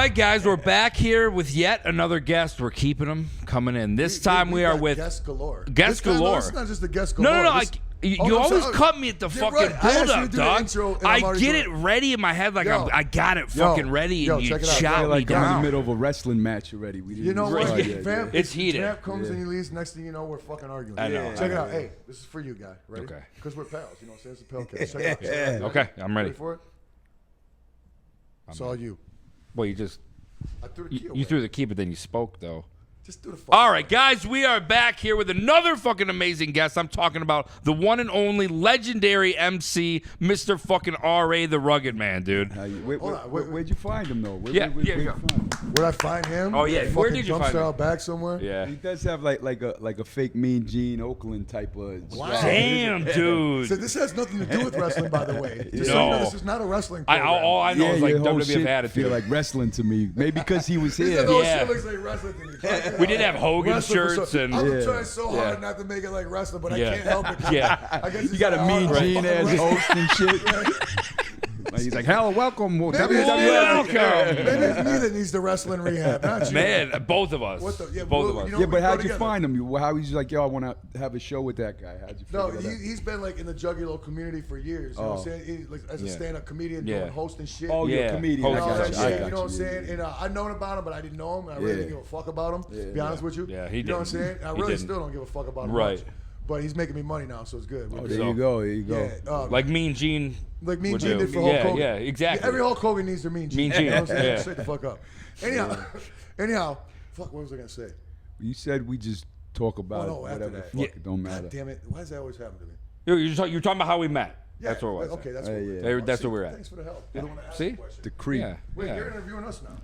right, guys, we're back here with yet another guest. We're keeping them coming in. This time we are with guest galore. Guest galore. It's not just a guest galore. No. You always cut me at the fucking build-up, dog. I get it ready in my head, like I got it fucking ready, and you shot me down. I'm in the middle of a wrestling match already. You know what? It's heated. Vamp comes and he leaves. Next thing you know, we're fucking arguing. I know. Check it out. Hey, this is for you, guy. Ready? Okay. Because we're pals. You know what I'm saying? It's a Palcast. Check it out. Okay, I'm ready. For it? It's all you. Well, you just I threw the key away. you threw the key, but then you spoke though. Just do the fuck. All right, guys, we are back here with another fucking amazing guest. I'm talking about the one and only legendary MC, Mr. fucking R.A. the Rugged Man, dude. Where'd you find him, though? Where'd Yeah. Where'd I find him? Oh, yeah. Where did you find him? Out back somewhere? Yeah. He does have like a fake Mean Gene Oakland type of. Wow. Damn, dude. So this has nothing to do with wrestling, by the way. Just No. so you know, this is not a wrestling program. All I know is like WWF attitude. Feel like wrestling to me. Maybe because he was He here. said, "Oh, Yeah. shit looks like wrestling to me." We did have Hogan shirts and I'm trying so hard not to make it like wrestling, but I can't help it. Yeah. I guess You got a Mean Gene as host and shit. Like, he's like, hell, welcome. Maybe Welcome. Maybe it's me that needs the wrestling rehab, not you. Man, both of us. What the- yeah, both well, of us. you know- Yeah, but we go how'd you together. find him? How he's like, yo, I want to have a show with that guy. How'd you No, figure that out? he's been like in the Jugular community for years. You know what I'm saying? He, like, as a stand-up comedian, doing hosting shit. Oh, you're Yeah. a comedian. Host I And all got that you. shit, I you got know what I'm saying? And I'd known about him, but I didn't know him. And I really didn't give a fuck about him, to be honest with you. Yeah, he You know what I'm didn't. saying? I He really didn't. still don't give a fuck about him Right. much. But he's making me money now, so it's good. Oh, there you go. There you go. Yeah, Like Mean Gene. like Mean would Gene do. did for Hulk Hogan. Yeah, exactly. Yeah, every Hulk Hogan needs their Mean Gene. Mean Gene, You know what I'm saying? yeah. Straight the fuck up. Anyhow, fuck, what was I going to say? You said we just talk about no, after whatever the that. fuck. It don't matter. God damn it. Why does that always happen to me? You're talking about how we met. Yeah, That's where it was. Okay, that's where yeah. we're at. That's where we're at. Thanks for the help. You're the one that asked See? the question. The creep. Yeah. Wait, yeah. you're interviewing us now.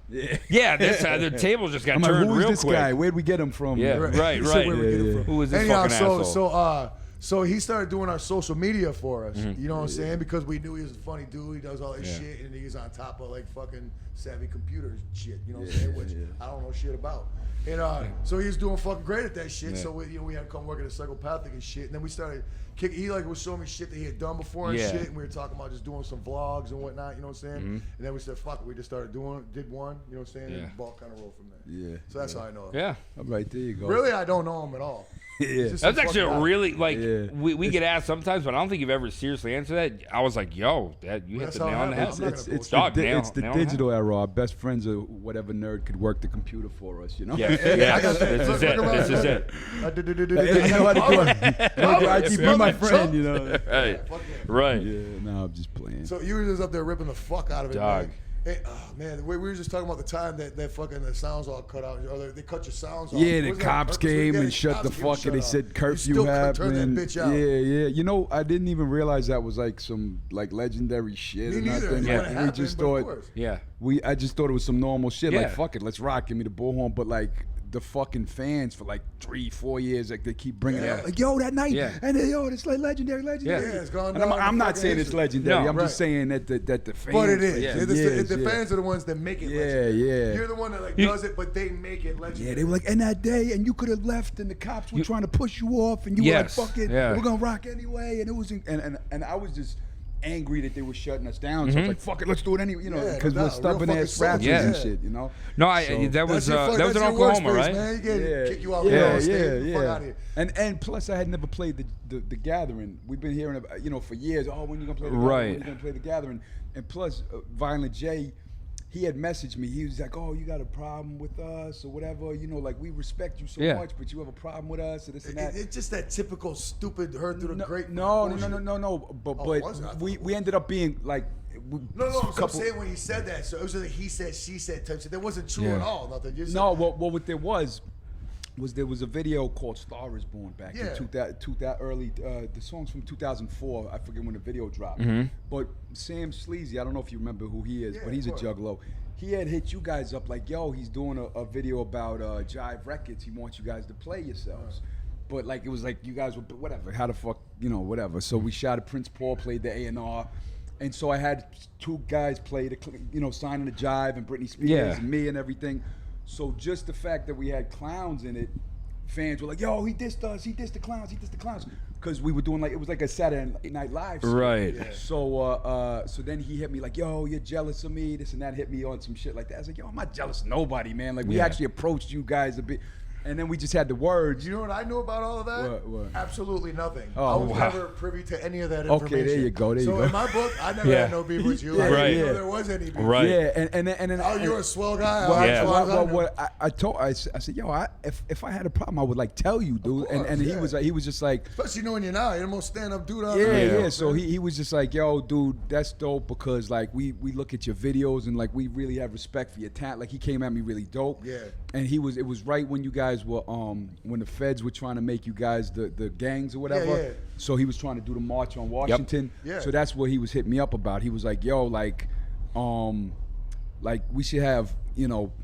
Yeah, this the table just got I'm like, turned who is real this quick. guy? Where'd we get him from? Yeah, right. He said where we get it from. Who was this Anyhow, fucking asshole? so he started doing our social media for us. You know what I'm saying? Because we knew he was a funny dude. He does all this shit, and he's on top of like fucking savvy computers shit. You know what I'm saying? Which I don't know shit about. And so he was doing fucking great at that shit. So we had to come work at a psychopathic and shit. And then we started kicking. He like was showing me shit that he had done before and shit. And we were talking about just doing some vlogs and whatnot. You know what I'm saying? And then we said, fuck it. We just started did one. You know what I'm saying? And the ball kind of rolled from there. Yeah. So that's how I know him. Yeah. All right, there you go. Really, I don't know him at all. Yeah. That's actually a really, like, Yeah. we get asked sometimes, but I don't think you've ever seriously answered that. I was like, yo, you hit That's the how nail on the it head. happens. It's Dog, the nail- it's the nail on the digital era. Our best friends are whatever nerd could work the computer for us, you know? Yeah, this is it. This is it. I know how to do it. IT be my friend, you know? Right. Right. Yeah, no, I'm just playing. So you were just up there ripping the fuck out of it, Dog. man. Hey, oh man, we were just talking about the time that fucking the sounds all cut out, or they cut your sounds off. Yeah, the Wasn't that cops purposely? came Yeah, and the shut the cops came and fuck, and they shut said off. curfew You still happened. turn that bitch out. Yeah. You know, I didn't even realize that was like some like legendary shit Me or neither. nothing. Yeah. Like, It we happened, just but of thought, course. Yeah. I just thought it was some normal shit. Yeah. Like, fuck it, let's rock, give me the bullhorn. But like the fucking fans for like 3-4 years, like they keep bringing it up. Like, yo, that night, Yeah. and yo, it's like legendary. Yeah, it's gone And down. I'm not fucking saying it's history. legendary. No. I'm just saying that the fans. But it is. Yeah. The fans are the ones that make it legendary. Yeah. You're the one that like does it, but they make it legendary. Yeah, they were like, and that day, and you could have left, and the cops were trying to push you off, and you Yes. were like, fuck it, Yeah. we're gonna rock anyway, and it was, and I was just angry that they were shutting us down. So I was like, fuck it, let's do it anyway, you know, Yeah, because no we're doubt. stubborn Real ass fucking rappers soldiers. and Yeah. shit, you know. No, So- that was That's in your Oklahoma, workspace, right? Man. You get Yeah, kick you out. yeah, Stay the fuck yeah. out of here. And plus, I had never played the Gathering. We've been hearing about, you know, for years. Oh, when you gonna play the Gathering? Right. When you gonna play the Gathering? And plus, Violent J, he had messaged me. He was like, "Oh, you got a problem with us or whatever? You know, like we respect you so Yeah. much, but you have a problem with us or this and that." It's just that typical stupid heard through the great. No. bullshit. But Oh, was it? I thought we ended up being like. No, I'm saying when he said that, so it was like he said, she said type shit. That wasn't true Yeah. at all. Nothing. You said, No, what there was there was a video called "Star Is Born" back in 2000 early. The song's from 2004. I forget when the video dropped. But Sam Sleazy, I don't know if you remember who he is, Yeah, but he's a of course. juggalo. He had hit you guys up like, yo, he's doing a video about Jive Records. He wants you guys to play yourselves. But like it was like you guys were whatever. How the fuck, you know, whatever. So we shot it. Prince Paul played the A&R. And so I had two guys play the, you know, signing the Jive and Britney Spears Yeah. and me and everything. So just the fact that we had clowns in it, fans were like, "Yo, he dissed us. He dissed the clowns. He dissed the clowns." Because we were doing like, it was like a Saturday Night Live show. Right. Yeah. So then he hit me like, "Yo, you're jealous of me." This and that, hit me on some shit like that. I was like, "Yo, I'm not jealous of nobody, man. Like we actually approached you guys a bit." And then we just had the words. You know what I knew about all of that? What? Absolutely nothing. Oh, I was wow. never privy to any of that information. Okay, there you go. So in my book, I never had no beef with you. Yeah, I right. didn't know there was any beef. Right. Yeah, and then Oh, you're a swell guy. Well, Yeah. I said, "Yo, if I had a problem, I would like tell you, dude." course, and yeah. he was just like, Especially knowing you now. You're the most stand-up dude out yeah, there. yeah. So he was just like, "Yo, dude, that's dope because like we look at your videos and like we really have respect for your talent." Like he came at me really dope. Yeah. And it was right when you guys were when the feds were trying to make you guys the gangs or whatever. yeah. So he was trying to do the march on Washington. Yeah. So that's what he was hitting me up about. He was like, "Yo, like we should have,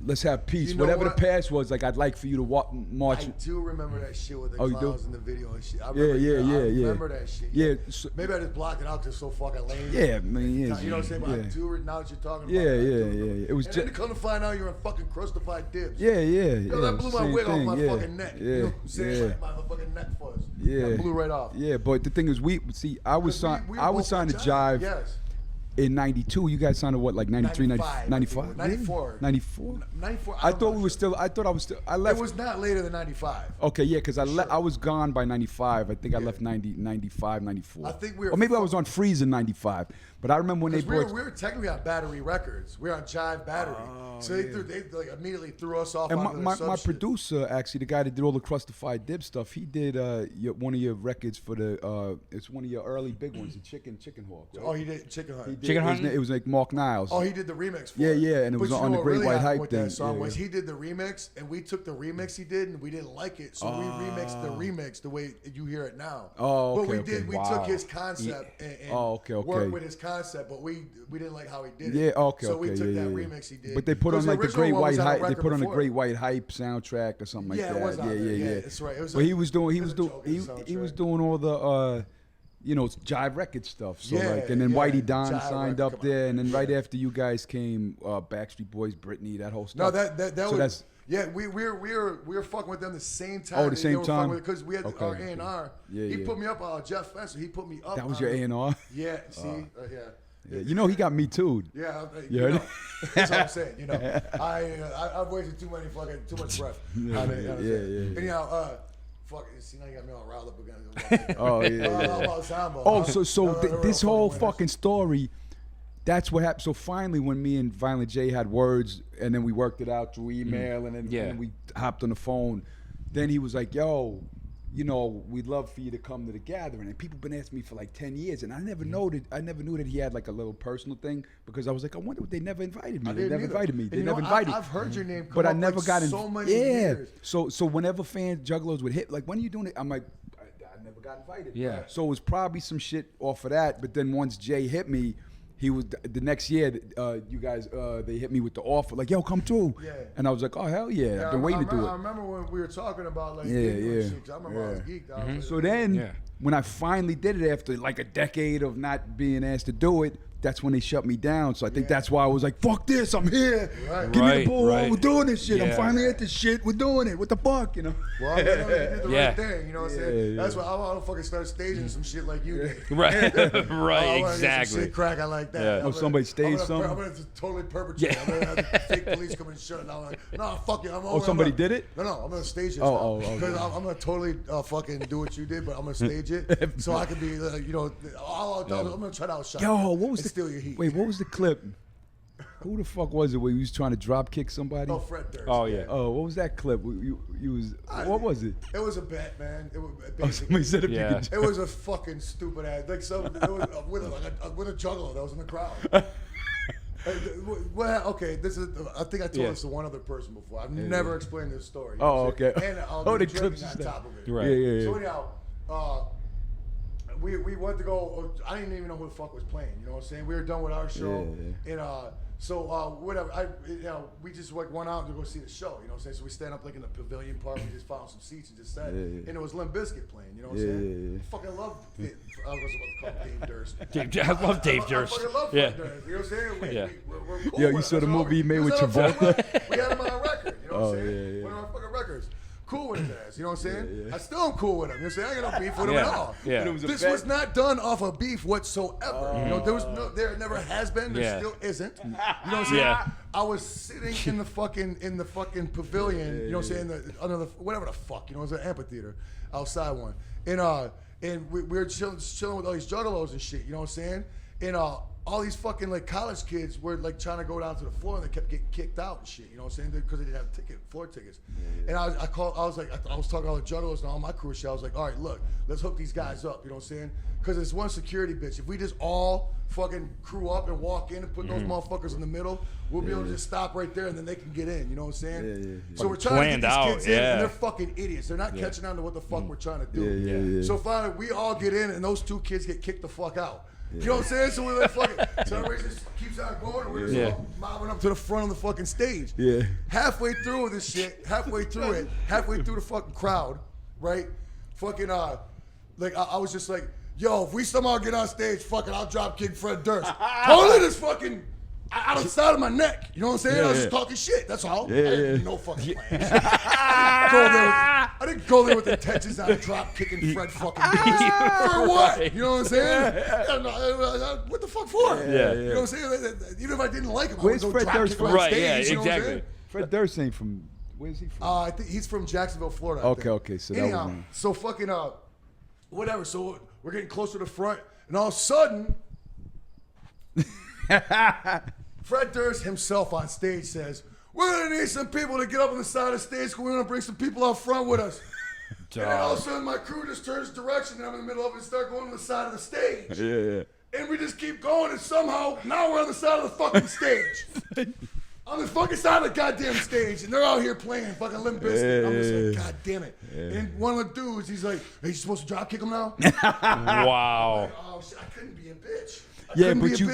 let's have peace. You know Whatever what? the past was, like I'd like for you to march." I do remember that shit with the Oh, you do? clowns in the video and shit. I Yeah, remember, I yeah. remember that shit. Yeah, so- Maybe I just blocked it out because it's so fucking lame. Yeah, man, yeah. You know what I'm saying? But I Yeah. do it now that you're talking about Yeah, it. I yeah, do yeah. remember. It was and ju- then to come to find out you're in fucking crustified dibs. Yeah, yeah, Yo, that blew my same wig thing, off my yeah, fucking neck. Yeah, You know what I'm saying? yeah. Like my fucking neck fuzz. Yeah, That blew right off. Yeah, but the thing is, I was signed to Jive Yes. in '92. You guys signed to what, like 93, 95, 95? 94. 94. 94. I thought we were still. I thought I was still. I left. It was not later than 95. Okay, yeah, because Sure. I was gone by 95. I think I left 95, 94. I think we were or maybe I was on Freeze in 95. But I remember when they Because brought. we were technically on Battery Records. We were on Jive Battery. So they like immediately threw us off And onto my the sub shit. producer, actually, the guy that did all the Crustified Dib stuff, he did one of your records for it's one of your early big ones, the Chicken Hawk. Right? Oh, he did Chicken Hunt. He did- Chicken Hunt? It was like Mark Niles. Oh, he did the remix for Yeah, it. yeah, and it But was you on know the what Great really White happened Hype with thing. that song Yeah, was yeah. he did the remix, and we took the remix he did, and we didn't like it, so we remixed the remix the way you hear it now. Oh, But okay, we okay. did. We Wow. took his concept and Okay. worked with his concept, but we didn't like how he did it. Yeah, okay, So we okay, took yeah, that yeah. remix he did. But they put on Because like the original Great one was White on a Hype. They record put on the before. Great White Hype soundtrack or something like Yeah, that. it was on there. Yeah, that's right. It was But a- he was doing it was a joke in the he was soundtrack. doing all the Jive Record stuff. So Yeah, like, and then yeah, Whitey Don Jive signed Record, up come on. there, and then right Yeah. after you guys came, Backstreet Boys, Britney, that whole No, stuff. that so was that's yeah. We were fucking with them the same time. Oh, the they same were time? because we had Okay, our okay. A&R. Yeah, he yeah. put me up. Jeff Fencer. He put me up. that was on your the- A&R. Yeah. See. Yeah. Yeah, you know he got me too. Yeah, You heard it? that's what I'm saying. I've wasted too much breath. Yeah. Anyhow, fuck. See, now you got me all riled up again. Oh yeah. How about Sambo? Oh, so They're this real whole winners. fucking story, that's what happened. So finally, when me and Violent J had words, and then we worked it out through email, and then we hopped on the phone, then he was like, "Yo, we'd love for you to come to the gathering." And people been asking me for like 10 years, and I never knew that he had like a little personal thing, because I was like, I wonder what they never invited me. I They didn't never either. invited me. And They you know, never invited. I've heard your name come but I up never like got in. so many yeah. years. So whenever fans juggalos would hit, like, when are you doing it? I'm like, I never got invited. Yeah. So it was probably some shit off of that. But then once Jay hit me, he was the next year. You guys, they hit me with the offer, like, "Yo, come through." Yeah. And I was like, "Oh hell yeah! Yeah, I've been waiting to do I it." remember when we were talking about like Yeah, gigging and yeah. shit, 'cause I remember I was geeked. I was like, So then, Yeah. when I finally did it after like a decade of not being asked to do it, that's when they shut me down. So I think that's why I was like, "Fuck this! I'm here. Right. Give me Right, the ball. right. We're doing this shit. I'm Yeah. finally at this shit. We're doing it. What the fuck, Well, I mean, you did the Yeah. right thing. You know what I'm saying? Yeah, That's why I want to fucking start staging some shit like you did. Right. I right. wanna get some Exactly. shit crack. I like that. Yeah. I'm Oh, somebody staged I'm something? gonna totally perpetrate. Yeah. I'm gonna have the fake police come and shut it down. Like, no, fuck you. somebody did it? No, I'm gonna stage it. Oh, Because okay. I'm gonna totally fucking do what you did, but I'm gonna stage it so I can be, I'm gonna try to outshine. Yo, you what was and the steal your heat? Wait, what was the clip? Who the fuck was it where you was trying to drop kick somebody? Oh, Fred Durst. Oh yeah. Oh, what was that clip? You was what was it? It was a bet, man. It was Oh, basically. somebody said if Yeah. you could. It was a fucking stupid ass. Like it was with a juggler that was in the crowd. Well, okay, this is. I think I told this to one other person before. I've never explained this story. You know Oh, what I'm saying? okay. And I'll Oh, do the drinking clips on is that. top of it. Right. Yeah. So anyhow, we went to go. I didn't even know who the fuck was playing. You know what I'm saying? We were done with our show, and so whatever. We just like went out to go see the show. You know what I'm saying? So we stand up like in the pavilion part. We just found some seats and just sat. And it was Limp Bizkit playing. You know what I'm saying? Fucking love. I was about to call him Dave Durst. I love Dave Durst. I fucking love Yeah. Fred Durst. You know what I'm saying? Yeah. We're cool Yo, with you it. saw the That's all movie he made we with was on Travolta? We had him on our record. You know what I'm saying? Yeah. One of our fucking records. cool with his ass. You know what I'm saying? I still am cool with him. You know what I'm saying? I ain't got no beef with him Yeah. at all. Yeah. It was a This bet. was not done off of beef whatsoever. You know, there never has been. There still isn't. You know what I'm saying? Yeah. I was sitting in the fucking pavilion. You know what I'm saying? Under the whatever the fuck. You know, it was an amphitheater outside one. And we were chilling with all these juggalos and shit. You know what I'm saying? And all these fucking like college kids were like trying to go down to the floor and they kept getting kicked out and shit. You know what I'm saying? Because they didn't have floor tickets. And I was talking to all the juggalos and all my crew shit. I was like, all right, look, let's hook these guys up. You know what I'm saying? Because it's one security bitch. If we just all fucking crew up and walk in and put those motherfuckers in the middle, we'll be able to just stop right there and then they can get in. You know what I'm saying? So we're trying to get these kids in and they're fucking idiots. They're not catching on to what the fuck we're trying to do. So finally, we all get in and those two kids get kicked the fuck out. You know what I'm saying? So we're like fucking. So everybody just keeps on going, and we're just all mobbing up to the front of the fucking stage. Yeah. Halfway through this shit, halfway through the fucking crowd, right? Fucking like I was just like, yo, if we somehow get on stage, fucking, I'll drop kick Fred Durst. Totally just fucking out of the side of my neck. You know what I'm saying? I was just talking shit. That's all. I had no fucking plans. I didn't go there with intentions on drop kicking Fred fucking Durst. For what? You know what I'm saying? What the fuck for? You know what I'm saying? Even if I didn't like him, Where's I would go Fred drop Durst kick him from? on Right, stage. yeah, You know what I'm exactly. saying? Fred Durst ain't from. Where's he from? I think he's from Jacksonville, Florida. I think. Okay, so that anyhow, was him. so fucking whatever. So we're getting closer to the front, and all of a sudden, Fred Durst himself on stage says, "We're gonna need some people to get up on the side of the stage. We're gonna bring some people out front with us." And then all of a sudden, my crew just turns direction, and I'm in the middle of it and start going to the side of the stage. And we just keep going, and somehow now we're on the side of the fucking stage. On the fucking side of the goddamn stage, and they're out here playing fucking Limp Bizkit. I'm just like, God damn it. And one of the dudes, he's like, "Are you supposed to drop kick him now?" Wow. Oh shit, I couldn't be a bitch. Yeah, but you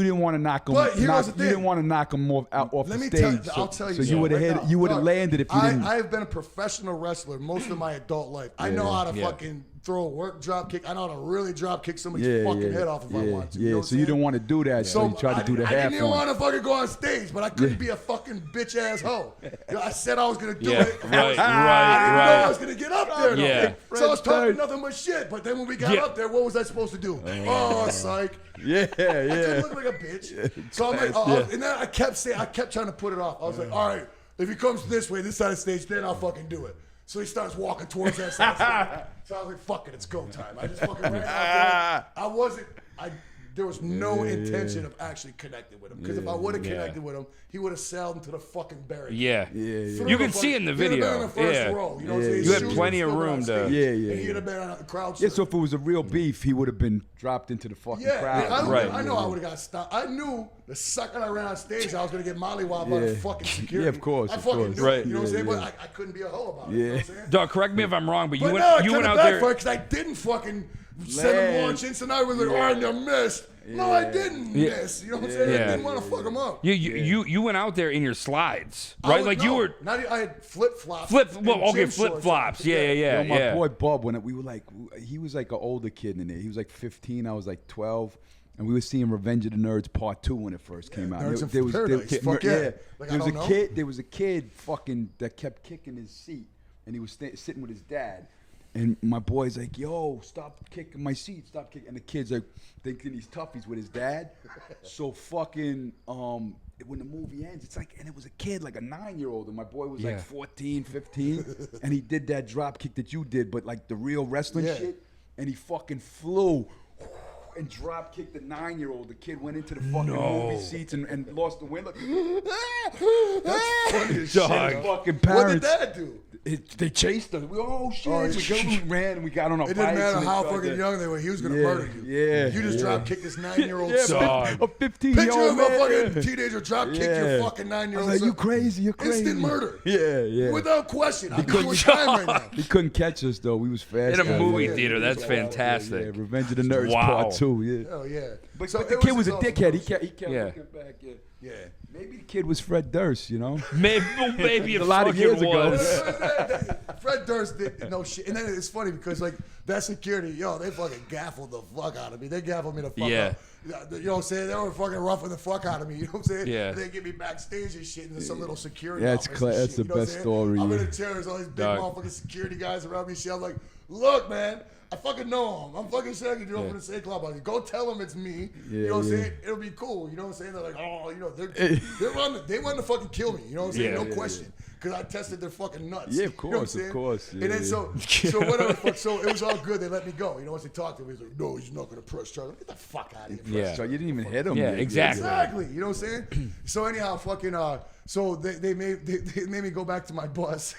didn't want to knock him. But here's the You thing. didn't want to knock him off Let the me stage. I'll tell you. So you something would have right hit. now. You would have Look, landed if you didn't. I have been a professional wrestler most of my adult life. I know how to fucking throw a work drop kick. I know how to really drop kick somebody's fucking head off if I want to. You know what so I'm you saying? didn't want to do that. So you tried to do the I half didn't even one. want to fucking go on stage, but I couldn't be a fucking bitch ass hoe. You know, I said I was gonna do Yeah, it. right, I didn't know I right. was gonna get up there. though. Yeah. So I was talking Fred nothing but shit. But then when we got up there, what was I supposed to do? Oh, psych. Yeah. I couldn't look like a bitch. So I'm like, and then I kept trying to put it off. I was like, all right, if he comes this way, this side of the stage, then I'll fucking do it. So he starts walking towards that side of the stage. So I was like, fuck it, it's go time. I just fucking ran out there. There was no intention of actually connecting with him. Because if I would have connected with him, he would have sailed into the fucking barricade. Yeah. Through You the can see in the he'd have been video. in the first Yeah. row, you know what I'm saying? You had Shoes plenty were of still room on to- stage, Yeah. And he'd have been on the crowd. Yeah, so if it was a real beef, he would have been dropped into the fucking crowd. I know I would have got stopped. I knew the second I ran on stage, I was going to get mollywopped by the fucking security. Yeah, of course, I of fucking course. knew Right. it, you know what I'm saying? Yeah, But I couldn't be a hoe about it. You know what I'm saying? Dog, correct me if I'm wrong, but you But went, no, you went I out back there. for it because I didn't fucking send him launching. So I was like, all right, I missed. No, I didn't miss. You know what I'm saying? I didn't want to fuck him up. You went out there in your slides, right? You were I had flip flops. flip flops. Yeah. Yo, my boy Bub, when we were like, he was like an older kid in there. He was like 15, I was like 12. And we were seeing Revenge of the Nerds Part 2 when it first came out. Nerds in Paradise. Fuck yeah. Like, There was a kid fucking that kept kicking his seat, and he was sitting with his dad. And my boy's like, yo, stop kicking my seat, stop kicking. And the kid's like, thinking he's tough, he's with his dad. So fucking, when the movie ends, it's like, and it was a kid, like a 9-year-old, and my boy was like 14, 15, and he did that drop kick that you did, but like the real wrestling shit, and he fucking flew and drop kicked the 9-year-old. The kid went into the fucking movie seats and lost the win. Like, That's funny as Dog. shit. fucking What parents. did Dad do? They chased us. We shit. We ran and we got on our It bikes. didn't matter and how they tried fucking to- young they were. He was gonna Yeah, murder you. yeah, You just yeah. drop kicked this 9-year-old Yeah, son. a 15-year-old Picture of a man. fucking teenager drop kick your fucking 9-year-old I was like, son. you crazy, you're crazy. Instant murder. Yeah. Without question. I'm doing time right now. He couldn't catch us though. We was fast. in a guys. movie yeah, theater. yeah, That's yeah, fantastic. Yeah, Revenge of the Nerds Wow. Part 2. Yeah. Hell yeah. But So the it kid was a awesome. dickhead. He kept Yeah. looking back. Yeah. Maybe the kid was Fred Durst, you know? Maybe it A lot of fucking years ago. was. Fred Durst did no shit. And then it's funny because, like, that security, they fucking gaffled the fuck out of me. They gaffled me the fuck Yeah. up. You know what I'm saying? They were fucking roughing the fuck out of me. You know what I'm saying? Yeah. They get me backstage and shit, and there's some little security. That's office and that's shit, the you know what best I'm saying? story. I'm in yeah. a chair. There's all these big Dog. motherfucking security guys around me. Shit. I'm like, look, man. I fucking know him. I'm fucking Shaggy. You know, from the same club. I'm like, go tell him it's me. You know what I'm saying? It'll be cool. You know what I'm saying? They're like, oh, you know, they want to fucking kill me. You know what I'm saying? No question. Because I tested their fucking nuts. Yeah, of You know what I'm course, saying? of course. Yeah, and then yeah. so whatever. Fuck, so it was all good. They let me go. You know, once they talked to me, he's like, no, he's not gonna press charge. Get the fuck out of here. Yeah. So you didn't even hit him. Yeah, yet. exactly. Exactly. You know what I'm saying? So anyhow, fucking so they made me go back to my bus.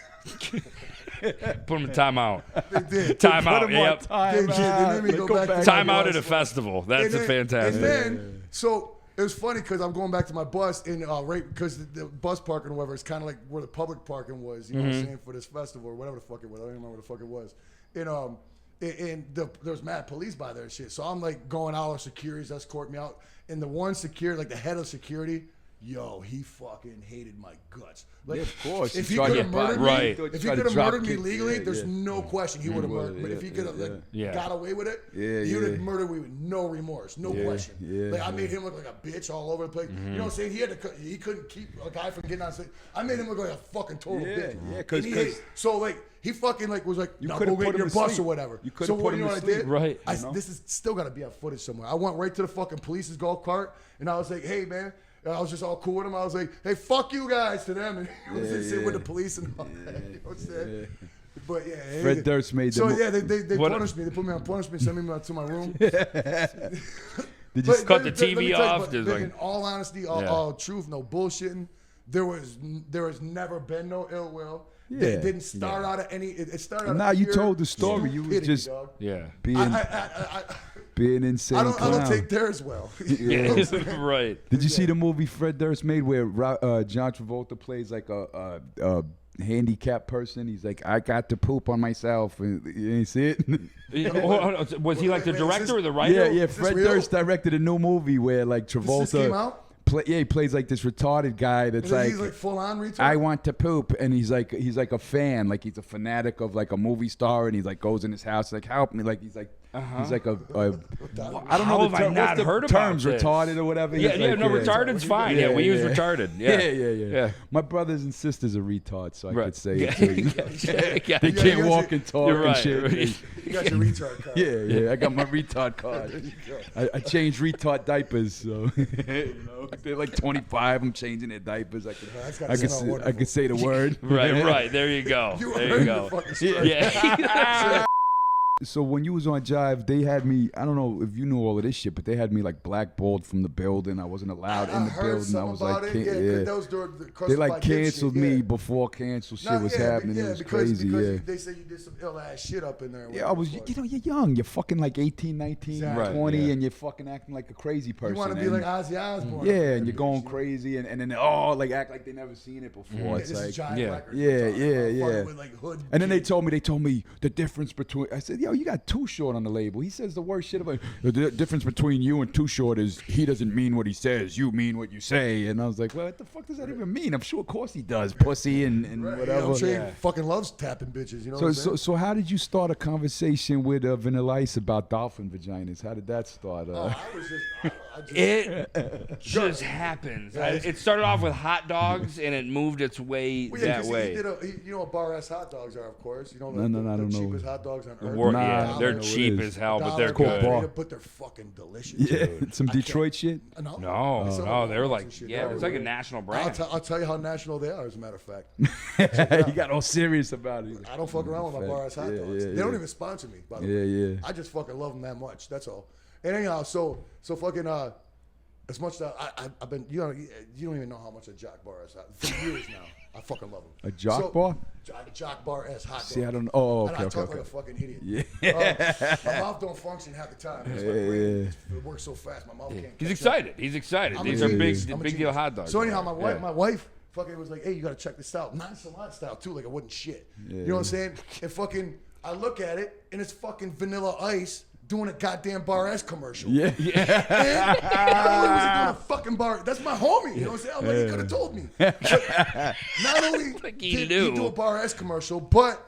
Put him in timeout. They did. Timeout. Put him Yep. on They did. They made me Let's go back to my Timeout bus. at a festival. That's And then- fantastic. And then, so it was funny because I'm going back to my bus and right because the bus parking or whatever is kind of like where the public parking was. You know what I'm saying, for this festival or whatever the fuck it was. I don't even remember what the fuck it was. And there was mad police by there and shit. So I'm like going out, our security's escort me out, and the one security, like the head of security. Yo, he fucking hated my guts. Like, Yeah, of course. If He he tried could to have get murdered me, Right. if he Tried to could have drop murdered me kick. legally, Yeah, there's yeah. no question he would have murdered. But yeah, if he could have yeah, yeah. got away with it, Yeah, he would have yeah. murdered me with no remorse, no question. yeah, Like I made him look like a bitch all over the place. You know what I'm saying? He couldn't keep a guy from getting on stage. I made him look like a fucking total Yeah, bitch. yeah, 'cause- And he hated- so like he fucking like was like, You "Nah, could've go get put your him to bus sleep. or whatever." You could've so put what him you know to what I sleep. did? Right. This is still got to be on footage somewhere. I went right to the fucking police's golf cart and I was like, "Hey man." And I was just all cool with him. I was like, "Hey, fuck you guys" to them, and he was just sitting with the police and all that. You know what I'm saying? But yeah, Fred Durst made so the. yeah, they What- punished me. They put me on punishment, sent me to my room. Did you But cut the let me TV tell you, off? but There's in like- all honesty, all, Yeah. all truth, no bullshitting. There has never been no ill will. Yeah. It didn't start out of any. It started out. Nah, of you pure told the story. You was stupidity, just dog. Yeah. being being insane. I don't clown. take theirs well. Yeah. Right. Did you see the movie Fred Durst made where John Travolta plays like a handicapped person? He's like, I got to poop on myself. And you ain't see it? Was he like the Wait, is director this- or the writer? Yeah. this Fred real? Durst directed a new movie where like This Travolta. just came out. He plays like this retarded guy that's And like, he's like full on retard. I want to poop, and he's like a fan, like he's a fanatic of like a movie star, and he like goes in his house like help me, like he's like a I don't How know have the I term, not what's the heard about terms, this? retarded or whatever. Yeah, He's yeah, like, no, retarded's fine. Yeah, we use retarded. Yeah. My brothers and sisters are retards, so I Right. could say it too. Yeah. They can't you walk got and talk You're and right. shit. Right. You got your retard card. Yeah, I got my retard card. I changed retard diapers, so they're like 25. I'm changing their diapers. That's gotta I could sound say, I wonderful. could say the word. Right. There you go. You There you earned go. the fucking strike. Yeah. So when you was on Jive, they had me. I don't know if you knew all of this shit, but they had me like blackballed from the building. I wasn't allowed in I the heard building. I something was about like, it. Yeah, yeah. that was during the They Crucified like Kid canceled shit, me yeah. before cancel shit Nah, was yeah, happening. Yeah, it was because crazy. because Yeah. they say you did some ill ass shit up in there. Yeah, I was, you're young. You're fucking like 18, 19, Exactly. 20, Right, yeah. and you're fucking acting like a crazy person. You want to be and- like Ozzy Osbourne. yeah, and you're going crazy, and then like act like they never seen it before. Yeah, It's this like, is Giant yeah. Records Yeah, we're talking yeah, about, yeah. fucking with, like, hood and then they kids. told me the difference between. I said, yo, you got Too Short on the label. He says the worst shit about the difference between you and Too Short is he doesn't mean what he says. You mean what you say. And I was like, well, what the fuck does that even mean? I'm sure, of course, he does. Pussy and Right, whatever. I'm sure Yeah. he fucking loves tapping bitches. You know what So, I'm so, saying? so how did you start a conversation with Vanilla Ice about dolphin vaginas? How did that start? Oh, I was just, I just It just happens. It started off with hot dogs, and it moved its way Well, yeah, that 'cause way. you know what bar ass hot dogs are, of course. You know No, I the don't know. cheapest hot dogs on earth. Wor- Nah, yeah, I don't they're know what it cheap is. as hell, but they're $1 good. bar. But they're fucking delicious. Yeah, dude. some I can't- Detroit shit. No, No, Some no, of they're them like, and shit. yeah, They're it's like a really- national brand. I'll tell you how national they are, as a matter of fact. He got all serious about it. I don't fuck around with my bar ass hot Yeah, dogs. yeah, They don't yeah. even sponsor me, by the Yeah, way. yeah. I just fucking love them that much. That's all. And anyhow, so fucking as much that I've been, you don't even know how much a Jock bar is for years now. I fucking love them. A Jock bar? Jock bar as hot. See, dog. I don't know. Oh, And okay, I okay, talk okay. like a fucking idiot. Yeah. My mouth don't function half the time. It's like, it works so fast. My mouth can't. He's catch up. excited. He's excited. I'm These a are genius. big, I'm a big deal genius. hot dogs. So anyhow, Yeah. my wife fucking was like, "Hey, you gotta check this out." Nonchalant style too, like it wasn't shit. You know what I'm saying? And fucking, I look at it and it's fucking Vanilla Ice doing a goddamn Bar S commercial. Yeah. And not only was he doing a fucking bar, that's my homie. You know what I'm saying? I'm like, he could have told me. But not only Like he did knew. he do a Bar S commercial, but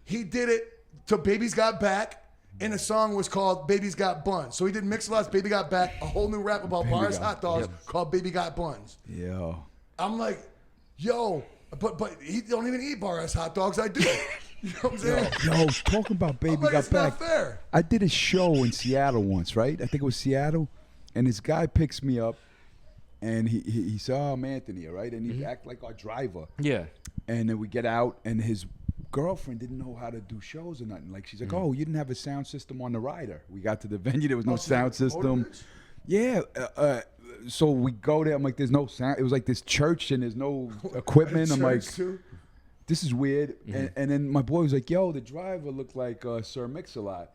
he did it to Baby's Got Back. And the song was called Baby's Got Buns. So he did Mix-a-Lot's Baby Got Back, a whole new rap about bars hot dogs called Baby Got Buns. Yeah. I'm like, yo, but he don't even eat bar-ass hot dogs. I do. You know what I'm saying? Yo, talking about Baby like, Got it's Back. not fair. I did a show in Seattle once, right? I think it was Seattle. And this guy picks me up, and he said, "Oh, I'm Anthony," right? And he act like our driver. Yeah. And then we get out, and his girlfriend didn't know how to do shows or nothing. Like, she's like, "Oh, you didn't have a sound system on the rider." We got to the venue, there was no sound system. Yeah. So we go there. I'm like, "There's no sound." It was like this church, and there's no equipment. I'm like, "This is weird." And then my boy was like, "Yo, the driver looked like Sir Mix-a-Lot."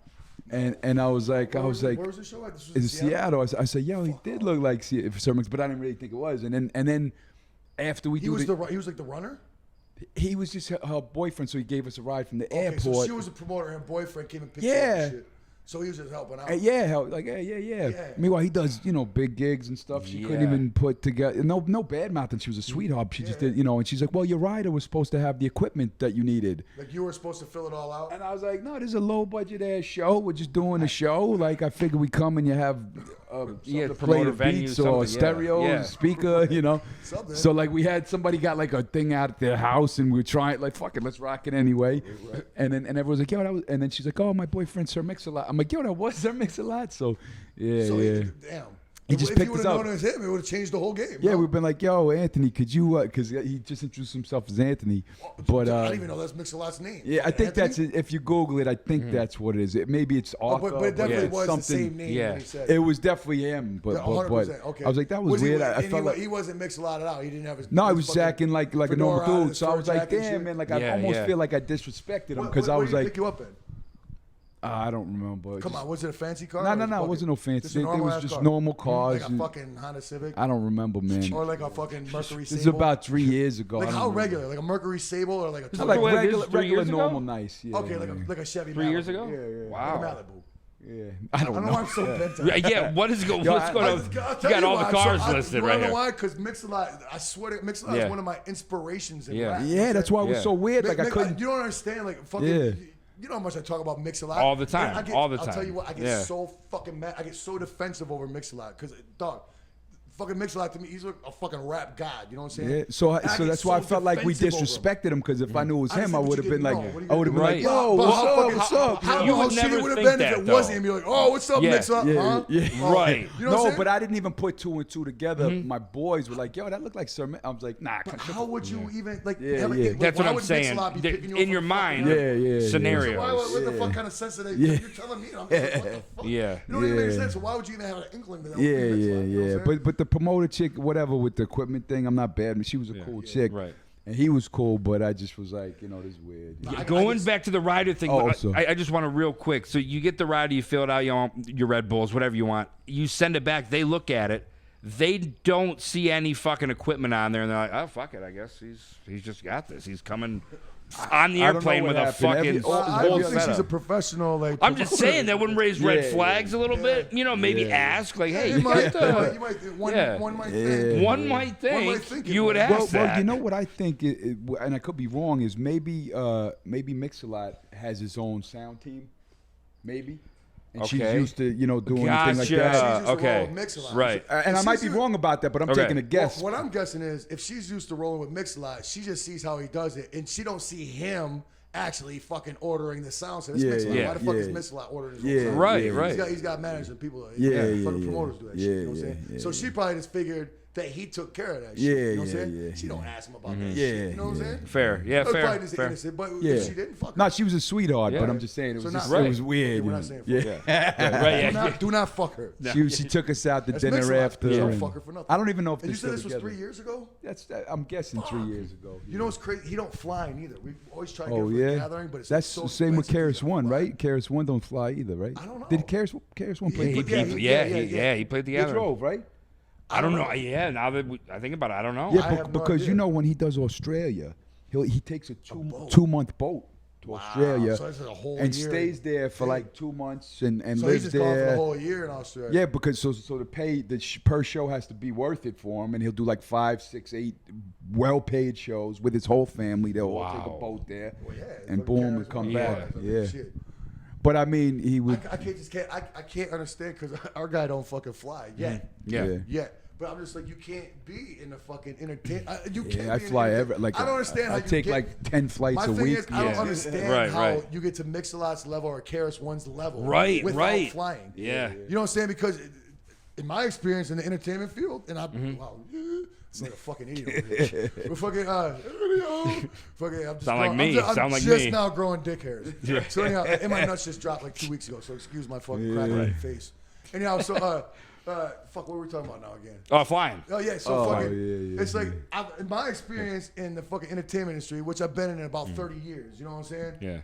And I was like, where was the show at? This was in Seattle. I said, yo, he did look like Sir Mix, but I didn't really think it was. And then after we he was like the runner. He was just her boyfriend, so he gave us a ride from the airport. So she was a promoter, and her boyfriend came and picked her up and shit. So he was just helping out. Yeah. Meanwhile, he does, big gigs and stuff. She couldn't even put together. No bad mouthing. She was a sweetheart. She just did, and she's like, well, your rider was supposed to have the equipment that you needed. Like you were supposed to fill it all out. And I was like, no, this is a low budget ass show. We're just doing a show. Like, I figure we come and you have to play the beats or stereo, speaker, Something. So like we had somebody got like a thing out at their house and we were trying like, fuck it, let's rock it anyway. Right. And everyone's like, yo, that was, and then she's like, oh, my boyfriend Sir Mix-a-Lot. I'm like, yo, that was Sir Mix-a-Lot. So damn. He just if picked you would us have up. known it was him, it would have changed the whole game. Yeah, we've been like, yo, Anthony, could you, because he just introduced himself as Anthony. But I don't even know that's Mix-a-Lot's name. Yeah, I think Anthony? that's it. If you Google it, I think that's what it is. Maybe it's Arthur. But it definitely was something. the same name. Yeah. When he said It was definitely him, but 100%. Okay. I was like, that was weird. I felt like he wasn't Mix-a-Lot at all. He didn't have his. no, I his was fucking acting like a fedora normal on, dude. his So I was fur like, jacket and damn, shit. man, like I almost feel like I disrespected him because I was What did he like, pick you up in? I don't remember. Come on, was it a fancy car? No, it wasn't no fancy. It was just car? normal cars. Like a fucking Honda Civic? I don't remember, man. Or like a fucking Mercury Sable? This is about 3 years ago. Like I don't how remember. regular? Like a Mercury Sable or like a Like Wait, this regular, is 3 years ago? normal, nice. Yeah, Okay, yeah. like a Chevy 3 years Malibu. ago? Yeah. Wow. Like a Malibu. Yeah, I don't know. why I'm so bent up. Yeah, what's going on? I'll You tell got all the why. cars So listed you right wanna know here. why? Because Mix-a-Lot, I swear to Mix-a-Lot is one of my inspirations in rap. Yeah, that's why it was so weird. Like I couldn't. You don't understand, like fucking. Yeah. You know how much I talk about Mix-a-Lot? All the time, And all the I'll tell time. you what, I get so fucking mad. I get so defensive over Mix-a-Lot because, dog, fucking Mix-a-Lot to me, he's like a fucking rap god. You know what I'm saying? Yeah, so And I get that's why I felt like we defensive over him. disrespected him because if I knew it was I him, I understand would have what been you like, get- no, what I would have been Right. like, yo, But what's how up, fucking- what's up? How You how would shitty never would have think been if that, it though. wasn't him? You're like, oh, what's up, Yeah. Mix-a-Lot? Huh? Yeah. Oh. Right. You know what I'm No, saying? but I didn't even put two and two together. My boys were like, yo, that looked like Sir I was like, nah. But how would you even like? Yeah, have a- yeah. like, That's why what I'm would saying. Mix-a-Lot be picking you In up your from mind, fucking- Yeah. So scenarios. why, what the fuck kind of sense are they? Yeah. You're telling me. I'm just like, what the fuck? Yeah. You don't even make Yeah. sense. So why would you even have an inkling that? Yeah, would be Mix-a-Lot, you know what I'm saying? But the promoter chick, whatever, with the equipment thing, I'm not bad. I mean, she was a cool chick. Right. And he was cool, but I just was like, this is weird. I Going just- back to the rider thing, Oh, also. I just want to real quick. So you get the rider, you fill it out, your Red Bulls, whatever you want. You send it back. They look at it. They don't see any fucking equipment on there, and they're like, "Oh fuck it, I guess he's just got this. He's coming on the I don't know airplane what with a happened. fucking I whole don't think she's a setup." professional. Like I'm just saying that wouldn't raise red Yeah, flags a little bit. Maybe ask like, "Hey, You you might, got the-" you might, one, Yeah. one might Yeah. think. One might think think you it would was. ask that. Well, you know what I think, and I could be wrong, is maybe Mix-a-Lot has his own sound team, maybe, and she's Okay. used to doing anything like Gotcha. that. She's used to roll Okay. with Mix-a-Lot. Right. And I If might she's be used- wrong about that, but I'm Okay. taking a guess. What I'm guessing is if she's used to rolling with Mix-a-Lot, she just sees how he does it, and she don't see him actually fucking ordering the sound. So this Yeah, Mix-a-Lot. yeah, Why the fuck is yeah. Mix-a-Lot ordering his Yeah, own sound? Right, right. He's got managers and people. Yeah, fucking yeah, promoters do that yeah, shit. You know what I'm yeah, saying? yeah, So she probably just figured that he took care of that shit. Yeah, you know what I'm yeah, saying? yeah, She don't ask him about that Yeah, shit. You know what I'm yeah. saying? Fair, yeah, That was fair, probably just fair. innocent, but Yeah. if she didn't, fuck No, her. she was a sweetheart, Yeah. but I'm just saying it So was not just, right. it was weird. We're you not know? saying fuck Yeah. Right, yeah. Do not fuck her. She took us out to That's dinner Mix-a-Lot. after. Don't and fuck her for nothing. I don't even know if And you they're said still this was together. 3 years ago? I'm guessing 3 years ago. You know what's crazy? He don't fly either. We always try to get Oh him for yeah, a gathering, but it's that's so the same with expensive to KRS One, fly. right? KRS One don't fly either, right? I don't know. Did KRS One play? He- together? He played They together. drove, right? I don't know. Yeah, now that I think about it, I don't know. Yeah, I have no because idea. you know when he does Australia, he takes a boat. 2-month boat to Australia So this is a whole and year. stays there for like 2 months and So he's lives just gone for the there. whole year in Australia. Yeah, because so the pay per show has to be worth it for him, and he'll do like 5, 6, 8 well-paid shows with his whole family. They'll all take a boat there, Well, yeah, and look, boom, KRS and come One, back. yeah. Yeah. Shit. But I mean, he would. I can't understand because our guy don't fucking fly yet. Yet. But I'm just like, you can't be in the fucking entertainment. You can't. I be fly in every like. I don't understand how I you take get, like 10 flights a my thing week. is, I don't understand how Right. you get to Mix-a-Lot's level or KRS-One's level without flying. Yeah. You know what I'm saying? Because in my experience in the entertainment field, and wow, it's like a fucking idiot over here. But fucking, I'm just Sound like me. I'm Sound just like me. now growing dick hairs. So anyhow, and my nuts just dropped like 2 weeks ago. So excuse my fucking crack on my face. Anyhow, so fuck, what were we talking about now again? Oh, flying. Oh yeah, so fucking. yeah, it's like in my experience in the fucking entertainment industry, which I've been in about 30 years. You know what I'm saying? Yeah.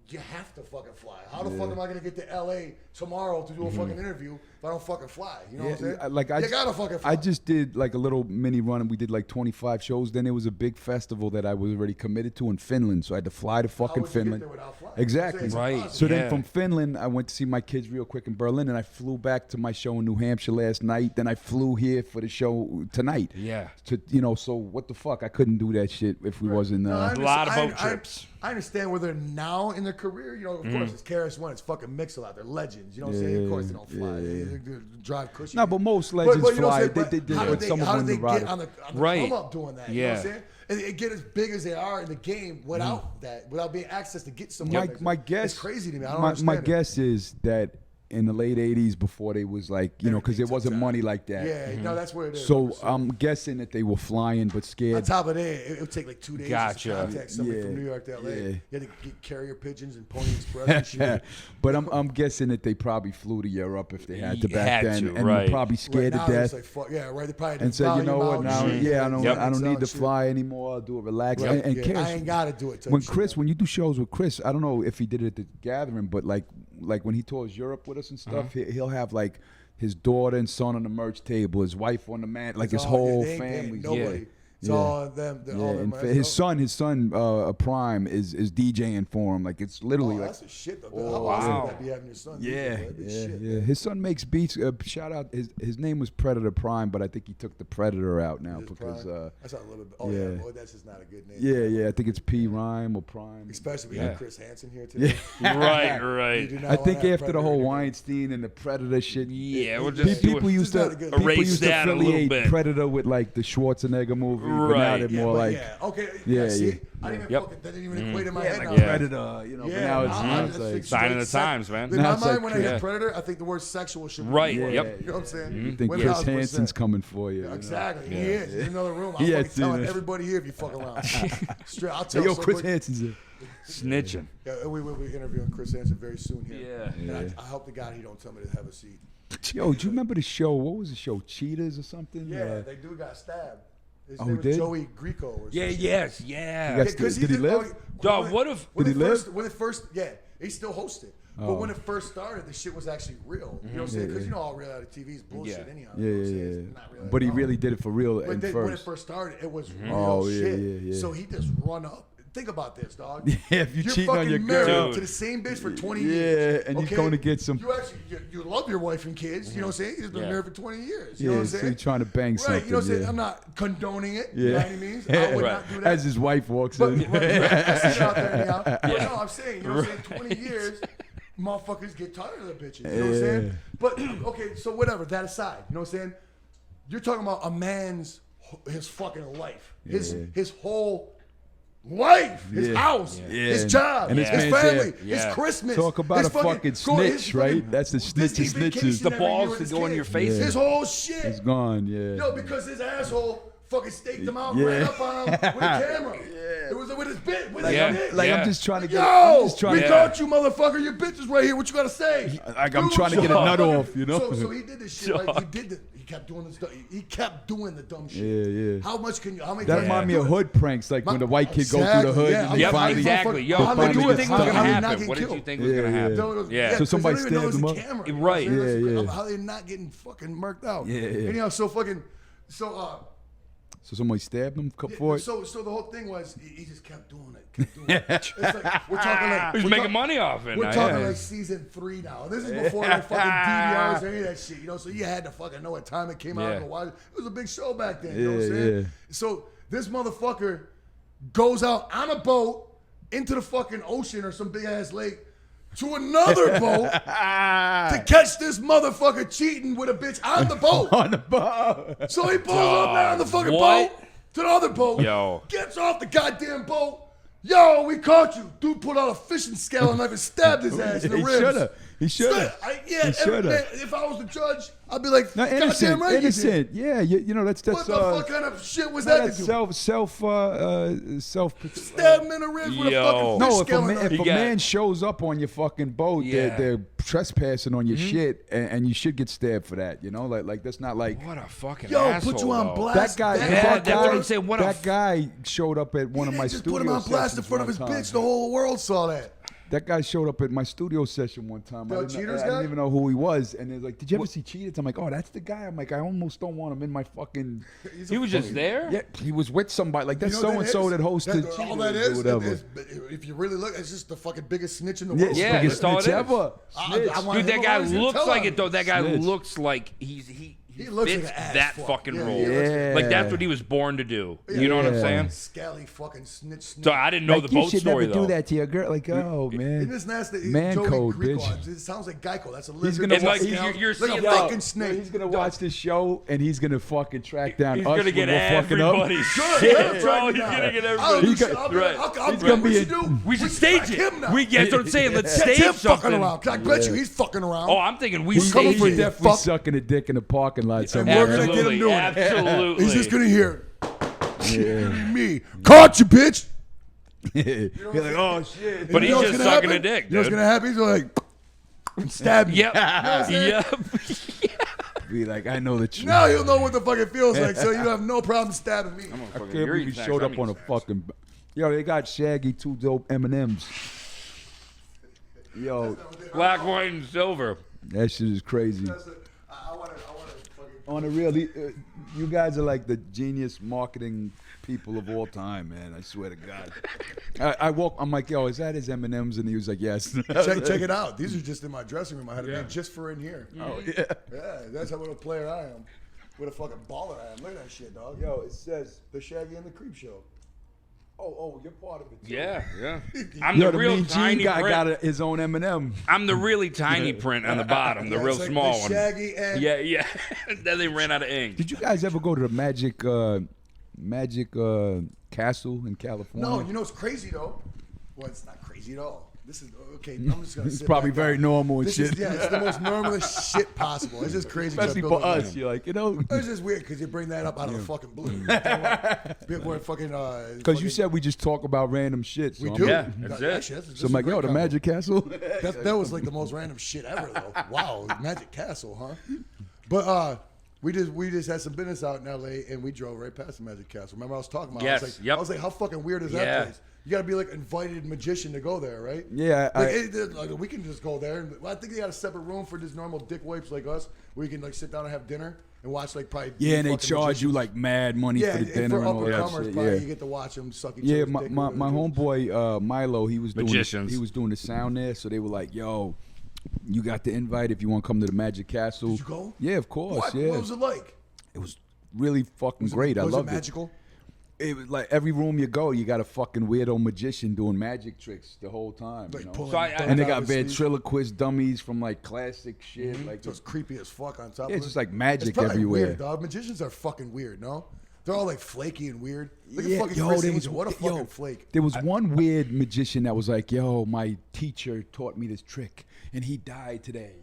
You have to fucking fly. How the fuck am I gonna get to LA tomorrow to do a fucking interview if I don't fucking fly? You know what I'm saying? Like you gotta fucking fly. I just did like a little mini run and we did like 25 shows. Then there was a big festival that I was already committed to in Finland, so I had to fly to fucking would you get Finland. there without flying? Exactly. It's Right. impossible. So Yeah. then from Finland, I went to see my kids real quick in Berlin, and I flew back to my show in New Hampshire last night. Then I flew here for the show tonight. Yeah. So what the fuck? I couldn't do that shit if we wasn't. No, I A lot of understand- boat trips. I understand where they're now in their career. You know, of course, it's KRS-One, it's fucking Mix-a-Lot. They're legends. You know what I'm saying? Of course, they don't fly. They drive cushy. No, but most legends you know what fly. I'm saying? They did How with did some of how them did in they the get ride. on the Right. come up doing that? You know what I'm saying? And they get as big as they are in the game without that, without being access to get somewhere. My guess, it's crazy to me. I don't my understand it. guess is that in the late 80s, before they was like, you know, because there Everything wasn't took money like that. Yeah, no, that's where it is. So 100%. I'm guessing that they were flying but On scared. top of that, it would take like 2 days just to Gotcha. contact somebody Yeah, from New York to LA. yeah. You had to get carrier pigeons and Pony Express and shit. But I'm guessing that they probably flew to Europe if they had to back Had then, to, and right. were probably scared Right now, to it's death. like, fuck, yeah, right. They probably had to And said, you know volume what? out Now, and shit. yeah, I don't Mix need out to shit. fly anymore. I'll do it relaxed. Yep. And Yeah, Chris, I ain't gotta do it. type when shit. Chris, when you do shows with Chris, I don't know if he did it at the gathering, but like when he tours Europe with us and stuff, he'll have like his daughter and son on the merch table, his wife on the man, like his It's all- whole they ain't paying family. Nobody. Yeah. It's Yeah. all them. Yeah, All them. and his son, Prime is DJing for him. Like it's literally Oh, like, that's the shit. Though. Oh, How wow. awesome would that be having your son? yeah, do that? That's yeah, shit, yeah. man. His son makes beats. Shout out, his name was Predator Prime, but I think he took the Predator out now His because prime. That's not a little bit. Oh yeah. yeah, boy, that's just not a good name. yeah, I think it's P Rhyme or Prime. Especially we Yeah. have Chris Hansen here today. Right, You right. do not I wanna think have after the Predator whole anymore. Weinstein and the Predator shit, Yeah, we'll Pe- just do people it. used It's to not good. people Erase used to that a little affiliate bit. Predator with like the Schwarzenegger movie, but now Right. they're Yeah, more but like yeah, okay. Yeah, Yeah, see, yeah. I didn't even Yep. fucking, that didn't even equate in my head. like now. Yeah. Predator, you know. But Yeah, now it's, I now just it's like think Sign of the straight times, man. In Now my it's mind, like when I hear Chris- Predator, I think the word sexual should be Right, before yep. it. You know what I'm saying? you think 1000%. Chris Hansen's coming for you. you know? Exactly. He is. He's in another room. I'm He fucking has seen telling it. everybody here if you fuck around. Straight, I'll Hey, tell yo, so Chris quick. Hansen's there. Snitching. Yeah, we will be interviewing Chris Hansen very soon here. Yeah. And I hope to God he don't tell me to have a seat. Yo, do you remember the show? What was the show? Cheetahs or something? Yeah, they do got stabbed. His Oh, name he was did? Joey Greco or something. Yeah, yes, yeah. got- Did he live? Dog, what if- when Did he it live? first, when it first, yeah, he still hosted. Oh. But when it first started, the shit was actually real. You know what I'm saying? Because you know all reality TV is bullshit Yeah. anyhow. Yeah, You know what I'm yeah, saying? yeah. It's not reality But he at all. really did it for real But at then when it first. first started, it was real Oh, yeah, shit. yeah, yeah. So he just run up. Think about this, dog. Yeah, if you You're cheating on fucking your married girl. to the same bitch for 20 Yeah, years. and you're going to get some- You actually you love your wife and kids. You know what I'm saying? You've been Yeah. married for 20 years. You know Yeah, what I'm so saying? you're trying to bang Right. something. You know what I'm saying? yeah. I'm not condoning it. You know what I mean? I would Right. not do that. As his wife walks But, in. right, I see it out there anyhow. But no, I'm saying, you know what I'm saying? 20 years, motherfuckers get tired of the bitches. You know what I'm saying? But, okay, so whatever, that aside, you know what I'm saying? You're talking about a man's, his fucking life. His whole life, his Yeah. house, Yeah. his job, And his his man's family, there. Yeah. his Christmas. Talk about his a fucking snitch, right? That's the snitch of Disney snitches. vacation The every balls year with to his go in kids. your face. His whole shit. It's gone, yeah. Yo, because his asshole fucking staked him out, Yeah. ran up on him with a camera. It was with his bit, with Yeah. his bit. Like, Yeah. I'm just trying to get. Yo, I'm just trying we to. got you, motherfucker. Your bitch is right here. What you gotta say? Like, I'm Dude, trying to get a so- nut off, you know? So he did this shit. Like, he kept doing this. He kept doing the dumb shit. Yeah, yeah. How much can you? How many? That times remind me can of you do it? hood pranks, like when the white kid go through the hood Yeah, and they Yep, finally. exactly. Yo, How what they did do you it? think How was they gonna not happen? get What did you killed? think was gonna Yeah, happen? yeah. Yeah. So somebody they don't even know stabbed him it's up? a camera, you know Right. what I'm saying? Yeah, That's yeah. How they not getting fucking murked out? Yeah, yeah. Anyhow, so fucking, so So somebody stabbed him for it. So the whole thing was he just kept doing it. It's like we're talking like He's we're making talk- money off it. We're now, talking yeah. like season 3 now. This is before like fucking DVRs or any of that shit, you know. So you had to fucking know what time it came out Yeah. and go watch it. It was a big show back then. You know what I'm Yeah, saying? yeah. So this motherfucker goes out on a boat into the fucking ocean or some big ass lake, to another boat to catch this motherfucker cheating with a bitch on the boat. On the boat. So he pulls up there on the fucking What? boat to the other boat. Yo. Gets off the goddamn boat. Yo, we caught you. Dude pulled out a fishing scale and like stabbed his ass in the ribs. He should have. Yeah, He shoulda. if I was the judge, I'd be like, No, goddamn innocent. right you did. Innocent. Yeah, you know that's What the fuck kind of shit was that to do? self. Stab him in the ribs with a Yo. fucking No, fish if scale. a man shows up on your fucking boat, Yeah. they're trespassing on your shit, and you should get stabbed for that. You know, like that's not like What a fucking Yo, asshole, put you on though. blast. that guy. Yeah, that that's guy, what I'm saying. What a that guy showed up at one of my just studio put him on blast in sessions front of one his time. bitch. The whole world saw that. That guy showed up at my studio session one time. The I Cheaters didn't guy? even know who he was, and they're like, "Did you ever see Cheaters?" I'm like, "Oh, that's the guy." I'm like, I almost don't want him in my fucking. He was just there? Yeah, he was with somebody. Like that's You know so and so that hosted all that Cheaters or is, whatever. if you really look, it's just the fucking biggest snitch in the Yeah, world. Yeah, biggest that's all it snitch is. ever. Snitch. I want Dude, that him guy always to looks tell like on it though. That guy Snitch. looks like he looks fits like an ass that fuck. fucking Yeah, role. he looks like- Like that's what he was born to do. You know what I'm Yeah. saying? Scally fucking snitch. So I didn't know Like, the you boat should story never though. do that to your girl. Like, oh man, It is nasty. Man Joey code, Creek bitch. on. It sounds like Geico. That's a He's lizard. gonna And like watch- you're like seeing a like, fucking snake. He's gonna watch this show and he's gonna fucking track down he's us gonna get when we're fucking up. everybody's Good, shit, let him track bro. me He's down. gonna get I'll everybody. do shit. I'll be Right. like, I'll He's be gonna like, be we a- should do. We should track stage him it. now. Yeah, that's what I'm saying. Let's Catch stage him fucking something. around. 'Cause I bet you he's fucking around. Oh, I'm thinking we He's coming stage for it. you. Definitely Fuck. sucking a dick in a parking lot And somewhere. we're gonna get him doing it. Absolutely. He's just gonna hear Yeah. me. Caught you, bitch. You're like, oh shit. But You he's know what's just gonna sucking a happen? dick, You know what's dude. gonna happen? He's like, stab you. Yep. I'm saying? Yep. Be like, I know the truth. Now you'll know what the fuck it feels like, so you have no problem stabbing me. I can't believe he showed up on a fucking. Yo, they got Shaggy, 2 dope M&Ms. Yo, Black, white, and silver. that shit is crazy. I wanna fucking. On the real, you guys are like the genius marketing people of all time, man. I swear to God. I walk. I'm like, yo, is that his M&Ms? And he was like, yes. Check it out. These are just in my dressing room. I had it made just for in here. Oh yeah. Yeah, that's how what a player I am. What a fucking baller I am. Look at that shit, dog. Yo, it says. The Shaggy and the Creep Show. Oh, you're part of it. Too. Yeah, yeah. I'm Yo, the the real Mean tiny Gene guy print. got his own M&M. I'm the really tiny print on the bottom, the Yeah, real it's like small the one. Shaggy and Yeah, yeah. Then they ran out of ink. Did you guys ever go to the Magic Castle in California? No, you know what's crazy though? Well, it's not crazy at all. This is okay. I'm just gonna. It's sit probably back very down. normal and This shit. Is, yeah, it's the most normalest shit possible. It's just crazy. Especially to for build us, you're like, you know. It's just weird because you bring that up out of the fucking blue. We're fucking. Because you said we just talk about random shit. So we I'm do. like- Yeah, that's it. Actually, this So I'm is like, a yo, great the combo. Magic Castle. That was like the most random shit ever, though. Wow, Magic Castle, huh? But we just had some business out in L.A. and we drove right past the Magic Castle. Remember I was talking about? Yes, I was like, yep. I was like, how fucking weird is Yeah. that place? You got to be like invited magician to go there, right? Yeah, Like, we can just go there. And, well, I think they got a separate room for just normal dick wipes like us, where you can like sit down and have dinner and watch like probably. yeah, and they fucking charge magicians. you like mad money Yeah, for the and dinner for and all that uppercomers, shit. probably Yeah. you get to watch them suck each Yeah, other's my, dick. my, my homeboy Milo, he was doing Magicians. he was doing the sound there, so they were like, "Yo, you got the invite if you want to come to the Magic Castle." Did you go? Yeah, of course. What? Yeah, What was it like? it was really fucking great. I Was loved it magical? it. It was like every room you go, you got a fucking weirdo magician doing magic tricks the whole time. Like You know? pulling So I- buttons And they out got of his sleeve? ventriloquist dummies from like classic shit. Like So it's creepy as fuck on top Yeah, of it's it. just like magic It's probably everywhere. Weird, dog. Magicians are fucking weird, no? They're all like flaky and weird. Look Yeah, at fucking yo, Chris there was- Angel. What a yo, fucking flake. There was one weird magician that was like, "Yo, my teacher taught me this trick, and he died today,"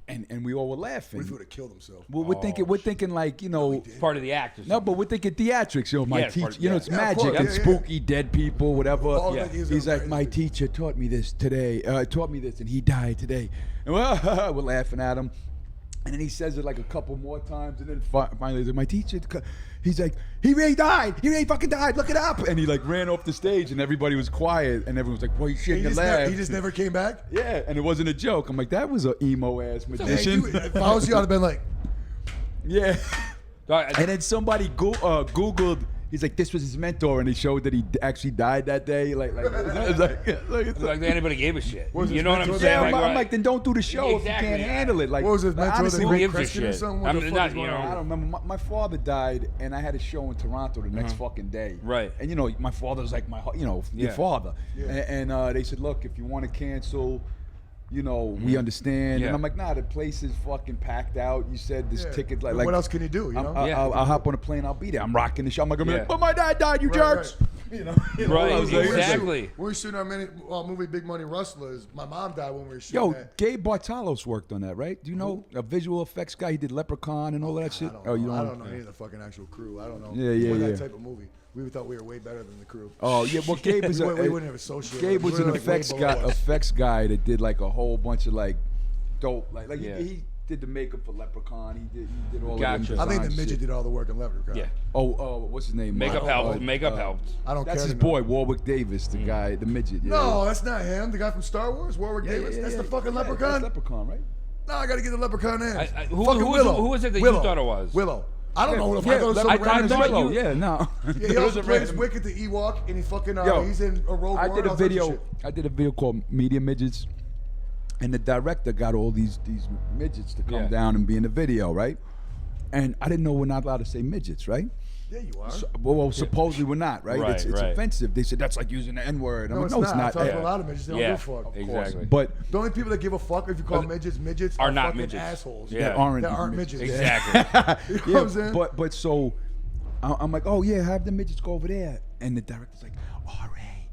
and we all were laughing. What if he would have killed himself? Well, we're thinking like, you know, Part of the act. Or no, something. but we're thinking theatrics. You know, my Yeah, it's teacher, part- you know, yeah. it's Yeah, of magic course. and Yeah, yeah. spooky dead people, whatever. Oh, Yeah. like he's He's a- like, my teacher taught me this today. Taught me this, and he died today. And we're laughing at him. And then he says it like a couple more times, and then finally he's like, my teacher. He's like, he really died. He really fucking died. Look it up. And he like ran off the stage, and everybody was quiet, and everyone was like, boy, you He shouldn't have just, laughed. he just never came back? Yeah, and it wasn't a joke. I'm like, that was an emo ass Hey, magician. if I was you, I'd have been like, Yeah. So And then somebody Googled. He's like, this was his mentor, and he showed that he actually died that day. Like like anybody gave a shit. was You his know what I'm mentor? saying? yeah, I'm like, then don't do the show Exactly, if you can't yeah. handle it. Like, what was his mentor? honestly, The who Great gives a Christian or shit? something? What I'm the fuck not, is you going know. on? I don't remember. My father died, and I had a show in Toronto the next fucking day. Right. And you know, my father was like my, your Yeah. father. Yeah. And they said, look, if you want to cancel, you know, we understand. Yeah. And I'm like, nah, the place is fucking packed out. You said this ticket, like, what else can you do? You know, I'll hop on a plane. I'll be there. I'm rocking the show. I'm not gonna be Yeah. like, but my dad died. You jerks. Right. You know, Right, I was like, exactly. We were shooting our movie Big Money Rustlers. My mom died when we were shooting Yo, that. Gabe Bartalos worked on that, right? Do you know a visual effects guy? He did Leprechaun and all that shit. I don't know any of the fucking actual crew. I don't know. Yeah. That type of movie. We thought we were way better than the crew. Oh yeah, well Gabe is we wouldn't have associated. Gabe was an like effects way below guy, us. that did like a whole bunch of like dope, like Yeah. he did the makeup for Leprechaun. He did all Gotcha. of the I think the design midget shit. did all the work in Leprechaun. Yeah. Oh, what's his name? Makeup helped. Makeup helped. I don't That's care. his to boy, know. Warwick Davis, the guy, the midget. Yeah. No, that's not him. The guy from Star Wars, Warwick Davis. That's the fucking Leprechaun. That's Leprechaun, right? No, I got to get the Leprechaun in. Who Fucking Willow. was it that Willow. you thought it was? Willow. I don't know. I thought it was some I random thought shit. you- Yeah, no. Yeah, he also plays Wicked the Ewok, and he fucking he's in a Rogue I One. did a all sorts of video. shit. I did a video called Media Midgets, and the director got all these midgets to come down and be in the video, right? And I didn't know we're not allowed to say midgets, right? Yeah, you are. Well, supposedly we're not, right? Right, It's right. offensive. They said that's like using the N-word. I'm No, like, it's no, not. it's I'm not. talking to a lot of midgets. They don't Yeah, give a fuck. exactly. But The only people that give a fuck if you call midgets Are not fucking midgets. assholes. Yeah. that aren't, That aren't midgets. Exactly. You know what I'm saying? but so I'm like, oh yeah, have the midgets go over there, and the director's like, R.A.,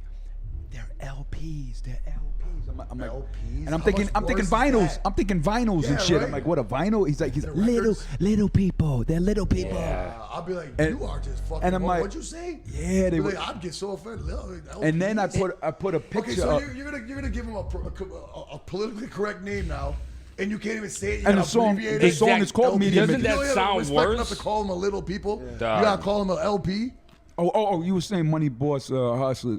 they're LPs, they're LPs. I'm like, LPs? and I'm How thinking much worse is vinyls. that? I'm thinking vinyls and Yeah, shit. right. I'm like, what a vinyl? He's like, They're little records? people. They're little people. I'll be like, And- you are just fucking. and I'm like, what'd you say? yeah, they Be were- like, I'd get so offended. And then I LPs? put a picture. Okay, so up. you're gonna give him a politically correct name now, and you can't even say it. You And gotta the song- abbreviate the it. song is called LP. Media Doesn't Midgets. that You know, sound respect enough worse? to call him a little people. Dog. You gotta call him an LP. Oh, you were saying Money Boss Hustler.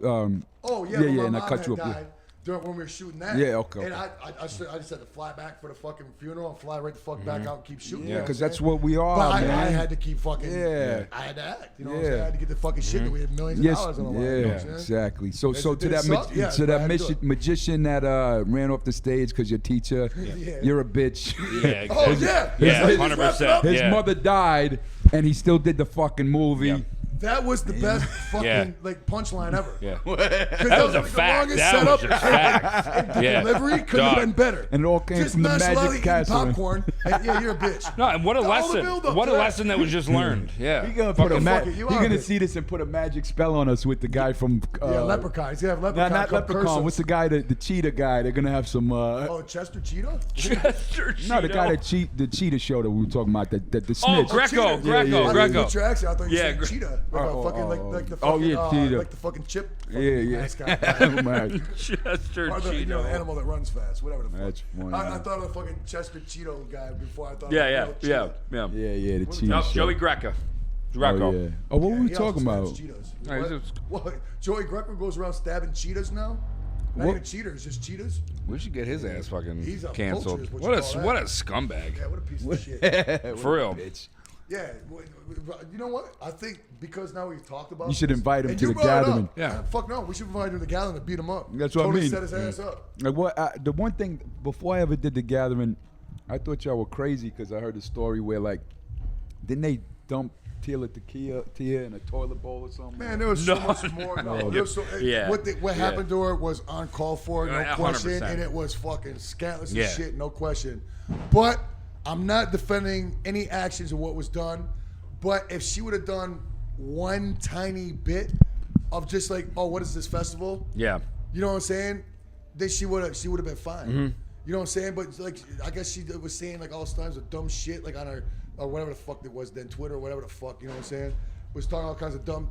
Oh yeah, yeah, but my and I mom cut had you up. died during when we were shooting that. Yeah, okay, And okay. I just had to fly back for the fucking funeral and fly right the fuck back out and keep shooting. Yeah, you know because what I'm that's saying? what we are, But man. I had to keep fucking. Yeah. I had to act. You know what Yeah. I'm saying? I had to get the fucking shit that we had millions of Yes, dollars on the line. You know what I'm saying? exactly. So Did to it that suck? Yeah, to I that had to do it. magician that ran off the stage because your teacher, Yeah. you're a bitch. Yeah, Oh exactly. yeah. Yeah, His- 100%. His Yeah. mother died, and he still did the fucking movie. Yeah. That was the best fucking Yeah. like punchline ever. Yeah. 'Cause That was a like fact. The longest That was setup just fact. and Yeah. delivery couldn't have Dog. been better. And it all came Just from the nonchalantly Magic eating Castle. popcorn. And, yeah, you're a bitch. No, and what a All the lesson. build-up What to a that. lesson that was just learned. Yeah. He gonna put a Fucking ma- fuck it, he you are a gonna bitch. see this and put a magic spell on us with the guy from Yeah, leprechauns. Yeah, No, leprechaun. not come Leprechaun. curse What's us. the guy, the cheetah guy? They're gonna have some. Oh, Chester Cheetah? Chester No, the guy Cheeto. the cheetah show that we were talking about, the Oh, snitch. Greco. Cheetah. Greco. I Greco. What's your accent? I thought you Yeah, said cheetah. Like a fucking, like the Oh, fucking, yeah, cheetah. like the fucking chip. Yeah, yeah. Mascot. Man. Chester Or the Cheeto. animal that runs fast, whatever the fuck. That's funny. I thought of the fucking Chester Cheeto guy before I thought Yeah, of yeah, the yeah, Cheetah. yeah. Yeah, the was cheetah. No, show. Joey Greco. Oh, Greco. yeah. Oh, what were we He also talking about? stabs cheetahs. No, he's What? Joey Greco goes around stabbing cheetahs now? Not What? even cheaters, just cheetahs? We should get his ass fucking He's a canceled. poacher is what you What call a that. what a scumbag. Yeah, what a piece of shit. For real. Yeah, you know what? I think because now we've talked about You should this, invite him and to you the brought it gathering. up. Yeah. Fuck no, we should invite him to the gathering to beat him up. That's what I totally mean. set his ass up. Like what? The one thing before I ever did the gathering, I thought y'all were crazy because I heard a story where like, didn't they dump Tia in a toilet bowl or something? Man, there was so much more. No, there was so, Yeah. What Yeah. happened to her was uncalled for, no 100%. question, and it was fucking scandalous Yeah. as shit, no question. But I'm not defending any actions of what was done. But if she would have done one tiny bit of just like, oh, what is this festival? Yeah. You know what I'm saying? Then she would have been fine. Mm-hmm. You know what I'm saying? But like, I guess she was saying like all kinds of dumb shit like on her or whatever the fuck it was then Twitter or whatever the fuck. You know what I'm saying? Was talking all kinds of dumb,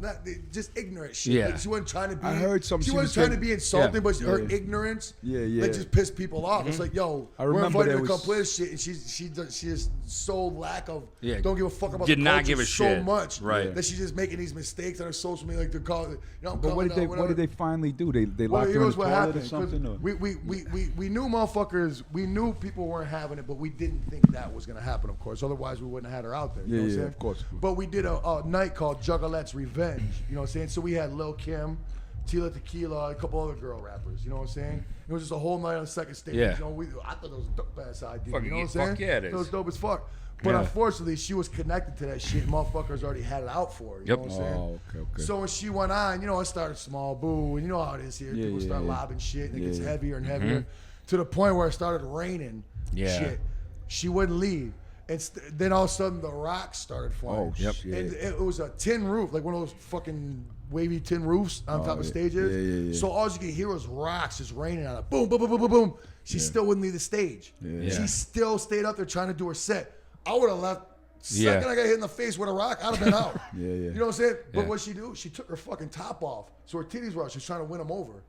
just ignorant shit. Yeah. Like, she wasn't trying to be. I heard something She she wasn't was trying saying- to be insulting, Yeah. but her Yeah. ignorance, Yeah. like just pissed people off. It's like, yo, I we're remember inviting her there to come was- play this shit, and she is so lack of don't give a fuck about Did the not culture give a so shit. much Right. that she's just making these mistakes on her social media, like to call it. But what did they finally do? They Well, locked her in here's the what toilet or happened. 'cause something? Or? We knew motherfuckers. We knew people weren't having it, but we didn't think that was gonna happen. Of course, otherwise we wouldn't have had her out there. You know what I'm Yeah, saying? of course. But we did a night called Juggalette's Revenge. You know what I'm saying? So we had Lil Kim, Tila Tequila, a couple other girl rappers. You know what I'm saying? It was just a whole night on the second stage. Yeah. You know, I thought it was a dope ass idea. Fuck you know what I'm yeah, saying? fuck yeah, it It was is. dope as fuck. But Yeah. unfortunately, she was connected to that shit. Motherfuckers already had it out for her. You Yep. know what I'm saying? Oh, okay. So when she went on, you know, it started small, boo, and you know how it is here. Yeah, People yeah, start yeah. lobbing shit, and it Yeah, gets yeah. heavier and Mm-hmm. heavier. to the point where it started raining. Yeah. Shit. She wouldn't leave. And then all of a sudden the rocks started flying. Oh, yep. Shit. And it was a tin roof, like one of those fucking wavy tin roofs on top of stages. Yeah. So all you could hear was rocks just raining on it. Boom, boom, boom, boom, boom, boom. She still wouldn't leave the stage. She still stayed up there trying to do her set. I would have left. Second I got hit in the face with a rock, I'd have been out. You know what I'm saying? But what she do? She took her fucking top off. So her titties were out. She was trying to win them over.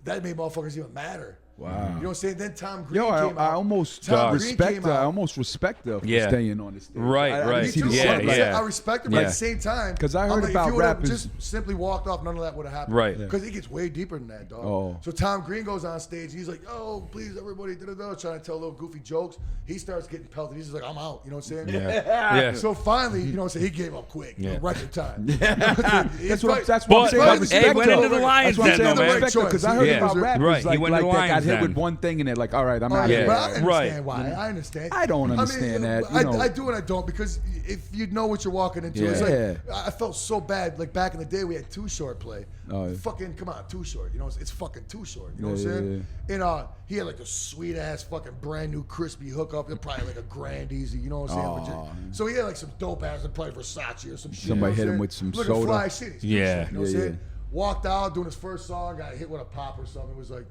That made motherfuckers even madder. Wow. You know what I'm saying? Then Tom Green Yo, came out. I almost respect her. I almost respect her for staying on the stage. Right. I respect her, but at the same time, because I heard about if you rappers just simply walked off, none of that would have happened. Right. Because it gets way deeper than that, dog. So Tom Green goes on stage. He's like, "Oh, please, everybody," trying to tell little goofy jokes. He starts getting pelted. He's just like, "I'm out." You know what I'm saying? Yeah. So finally, you know what I'm saying? He gave up quick. Record time. That's what I'm saying. I respect he went into the Lions then, though, man. Because I heard about rappers like he went that got hit with one thing and they're like, all right, I'm out of here. But I understand why. I understand. I don't understand that. I do and I don't, because if you know what you're walking into, it's like, I felt so bad. Like back in the day, we had Too Short play. Fucking, come on, Too Short. You know, it's fucking Too Short. You know what I'm saying? And he had like a sweet ass fucking brand new crispy hookup. It probably like a Grand Easy. You know what I'm saying? So he had like some dope ass, probably Versace or some shit. Somebody hit him with some soda. Looking fly shit. You know what I'm saying? Yeah. Walked out doing his first song, got hit with a pop or something. It was like,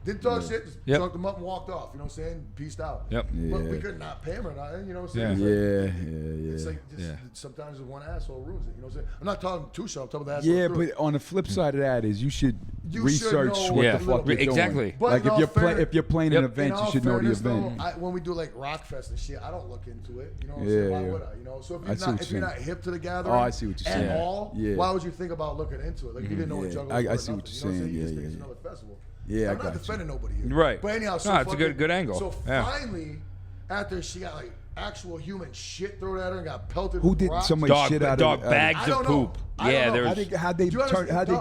didn't talk shit, just chunked him up and walked off. You know what I'm saying? Peaced out. But we could not pay him or nothing. You know what I'm saying? It's like sometimes one asshole ruins it. You know what I'm saying? I'm not talking Too Short. I'm talking about the asshole. But on the flip side of that is you should research what the fuck you're exactly. doing. Like if you're playing an event, you should know the event. When we do like rock fest and shit, I don't look into it. You know what I'm saying? Why would I? You know? So if you're not hip to the gathering I see what you're saying. at all, why would you think about looking into it? Like you didn't know what Jungle was. I see what you're saying. You just think it's another festival. Yeah, I'm not defending nobody here. Right. But anyhow, so it's a good angle. So finally, after she got like actual human shit thrown at her and got pelted Who with did rocks, so much shit out of bags of poop? Yeah, there was. How'd they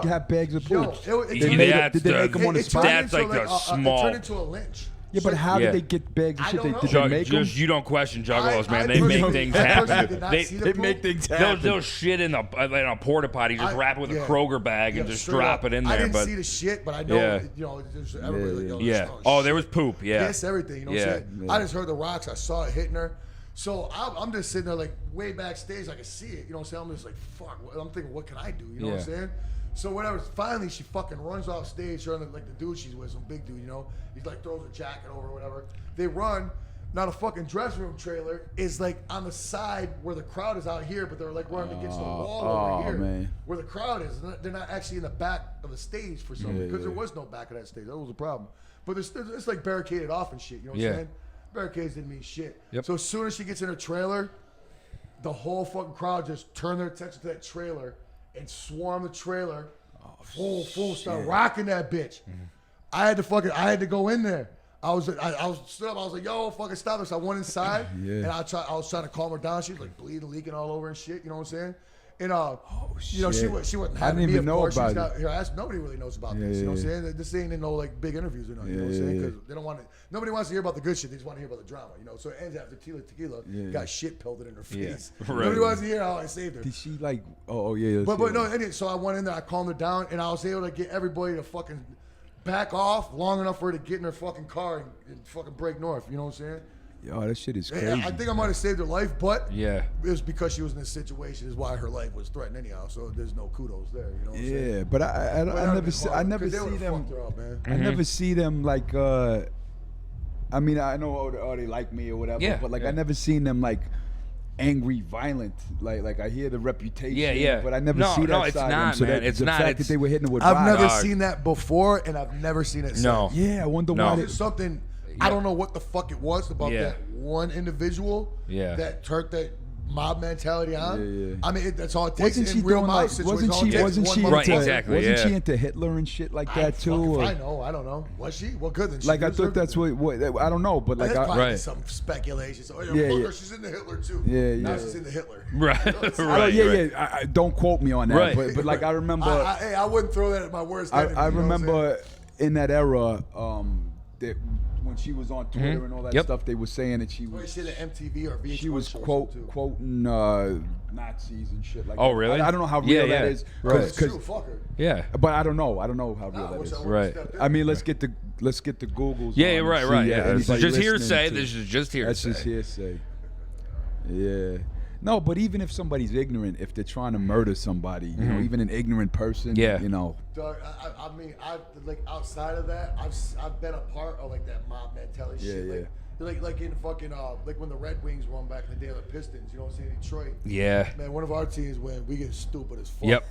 have bags of poop? Did they make them on the spot? That's like a small. It turned into a lynch. Yeah, but how did they get bags of shit? Did they make them? You don't question juggalos, man. They make things happen. They make things happen. They'll shit in a porta potty, just wrap it with a Kroger bag and just drop it in there. I didn't see the shit, but I know, you know, there's everybody like, oh, there was poop. Yeah. Piss, everything. You know what I'm saying? I just heard the rocks. I saw it hitting her. So I'm just sitting there like way backstage. I can see it. You know what I'm saying? I'm just like, fuck. I'm thinking, what can I do? You know what I'm saying? So whatever. Finally, she fucking runs off stage. Her and like the dude she's with, some big dude. You know, he's like throws a jacket over or whatever. They run. Now the fucking dressing room trailer is like on the side where the crowd is out here, but they're like running against the wall over here, man. where the crowd is. They're not actually in the back of the stage for some reason, because there was no back of that stage. That was the problem. But it's like barricaded off and shit. You know what I'm saying? Barricades didn't mean shit. So as soon as she gets in her trailer, the whole fucking crowd just turned their attention to that trailer and swarm the trailer. Full start rocking that bitch. I had to go in there. I was stood up. I was like, yo, fucking stop this. I went inside and I was trying to calm her down. She was like bleeding, leaking all over and shit. You know what I'm saying? And you know, she wasn't having me. I didn't even know about it. Nobody really knows about this. You know what I'm saying? This ain't in no like big interviews or nothing. You know what I'm saying? Because they don't want to. Nobody wants to hear about the good shit. They just want to hear about the drama. You know. So it ends after Tequila got shit pelted in her face. Nobody wants to hear how I saved her. Did she like? Oh yeah. But no. Anyway, so I went in there. I calmed her down, and I was able to get everybody to fucking back off long enough for her to get in her fucking car and fucking break north. You know what I'm saying? Yo, that shit is crazy. I think I might have saved her life, but it was because she was in this situation is why her life was threatened anyhow. So there's no kudos there. You know what I'm saying? But I never see them. I never see them like. I mean, I know they like me or whatever, but like I never seen them like angry, violent. Like I hear the reputation, but I never see that it's side not, of them. So man. that, It's the not. fact that they were hitting it with I've rocks. never seen that before, and I've never seen it since. No. Yeah, I wonder why. There's something. I don't know what the fuck it was about that one individual that turned that mob mentality on. I mean, that's all it takes. Wasn't she in real doing mob like? situations, Wasn't she Right, into? exactly, Wasn't yeah. she into Hitler and shit like that too? Or, I know. I don't know. Was she? Well, good then. like I thought that's what I don't know, but like that's probably right. some speculation. So, Yeah. She's into Hitler too. Yeah. Now she's into Hitler. Right. I don't quote me on that, Right. but like I remember. I wouldn't throw that at my worst enemy. I remember in that era that when she was on Twitter and all that stuff, they were saying that she was. She had an MTV or VH1 She was quoting Nazis and shit like that. Oh, really? I don't know how real that is. It's true, fuck her. Yeah. But I don't know. I don't know how real that is. Right. I mean, let's get the let's get the Googles. Yeah, on right, and right. see, Yeah, this is anybody just listening hearsay. to- This is just hearsay. That's just hearsay. Yeah. No, but even if somebody's ignorant, if they're trying to murder somebody, you know, even an ignorant person, Yeah. you know. Dog, I mean, like outside of that, I've been a part of like that mob mentality Yeah, shit. Like in fucking like when the Red Wings won back in the day, the Pistons. You know what I'm saying? Detroit. Yeah. Man, one of our teams win, we get stupid as fuck. Yep.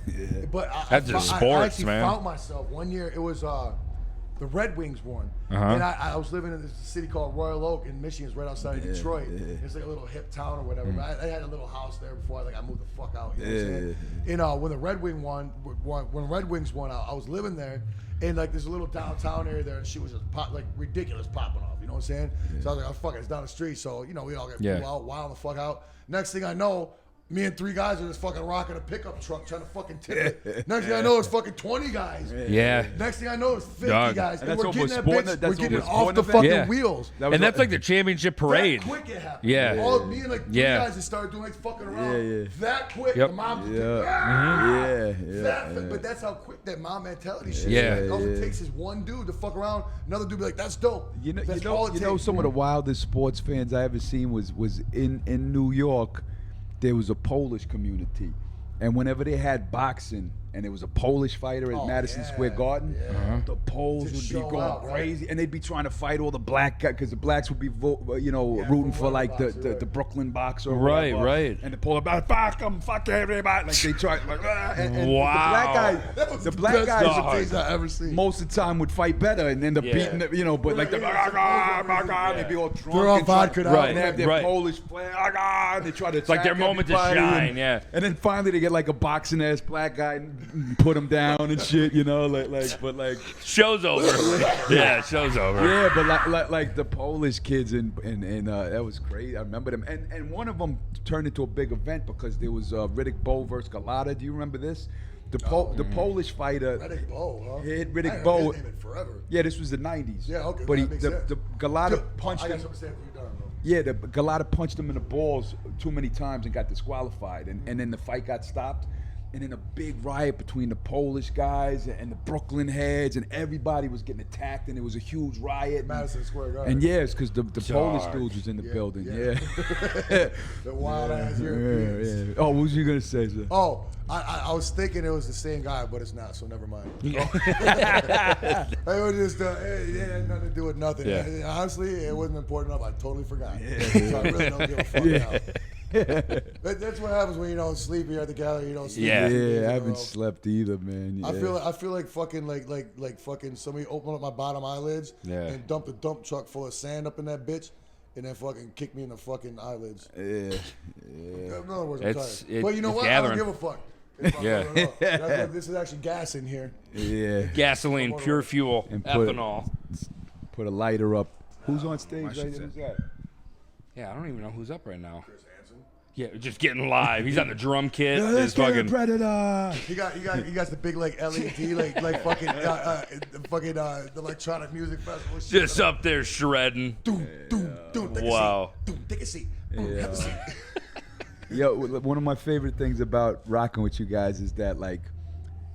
But That's just I sports, actually man. found myself one year. It was the Red Wings won, Uh-huh. and I was living in this city called Royal Oak in Michigan. It's right outside of Detroit. It's like a little hip town or whatever. But I had a little house there before I moved the fuck out. You know what I'm saying? And when the Red Wing when Red Wings won, I was living there, and like there's a little downtown area there, and she was just ridiculous popping off. You know what I'm saying? So I was like, oh fuck it, it's down the street. So you know we all get wild the fuck out. Next thing I know, me and 3 guys are just fucking rocking a pickup truck trying to fucking tip it. Next thing I know, it's fucking 20 guys. Yeah. Next thing I know, it's 50 Dog. guys. And And that's we're getting almost that sporting- bitch. that's We're getting it almost off the sporting fucking event? Yeah. wheels. That was And that's like the championship parade. That quick it happened. Yeah. All me and like 3 Yeah. guys that started doing like fucking around. Yeah. That quick, Yep. the mom just Yeah. But that's how quick that mom mentality shit Yeah. is. All it takes is one dude to fuck around, another dude be like, that's dope. You know, That's all it takes. some of the wildest sports fans I ever seen was in New York. There was a Polish community, and whenever they had boxing and there was a Polish fighter at Madison Square Garden, the Poles Just would show be going out, right? crazy, and they'd be trying to fight all the black guys because the blacks would be rooting for for like one boxer, the right. Brooklyn boxer, or Right, whatever. right. And the Polar about fuck them, fuck everybody, like they try like and Wow. the black guys things I ever seen. most of the time would fight better and end up Yeah. beating the, you know, but like the they'd be all drunk. They're all and try- vodka'd out. and they have their Right. Polish flag. And they try to like their attack moment to everybody, shine, and, yeah. And then finally they get like a boxing ass black guy and put him down and shit, you know, but Show's over. Yeah, show's over. yeah, but like the Polish kids and that was great. I remember them, and one of them turned into a big event because there was Riddick Bowe versus Galata. Do you remember this? The Polish fighter. Riddick Bowe, huh? Hit I Riddick ain't Bowe. heard his name in forever. Yeah, this was the '90s. Yeah, okay, But that makes sense. the Galata Dude, punched I got him. something to say after you're done, bro. Yeah, the Galata punched him in the balls too many times and got disqualified, and then the fight got stopped. And then a big riot between the Polish guys and the Brooklyn heads, and everybody was getting attacked, and it was a huge riot. Madison Square Garden. And yeah, it's because the Polish Dark. dudes was in the building. yeah. Yeah. The wild ass Europeans. yeah. Oh, what was you gonna say, sir? Oh, I was thinking it was the same guy, but it's not, so never mind. It was just, it had nothing to do with nothing. Yeah. And honestly, it wasn't important enough. I totally forgot. So I really don't give a fuck now. That's what happens when you don't sleep. You're at the gallery, you don't sleep. Yeah. for 2 days in Yeah, I a haven't row. slept either, man. Yeah. I feel like fucking like fucking somebody opened up my bottom eyelids and dumped a dump truck full of sand up in that bitch, and then fucking kicked me in the fucking eyelids. Yeah. In other words, I'm It's- tired. But you know it's what? gathering. I don't give a fuck. Yeah. This is actually gas in here. Yeah. Gasoline, pure fuel, And put- ethanol. Put a lighter up. Who's on stage right there? Who's that? Yeah, I don't even know who's up right now. Chris Hansen. Yeah, just getting live. He's on the drum kit. Let's His get a fucking predator. He got the big like LED like fucking the electronic music festival shit. just up there shredding. Doom, take Wow. a seat. Doom, take a seat. Boom, have a seat. Yo, one of my favorite things about rocking with you guys is that, like,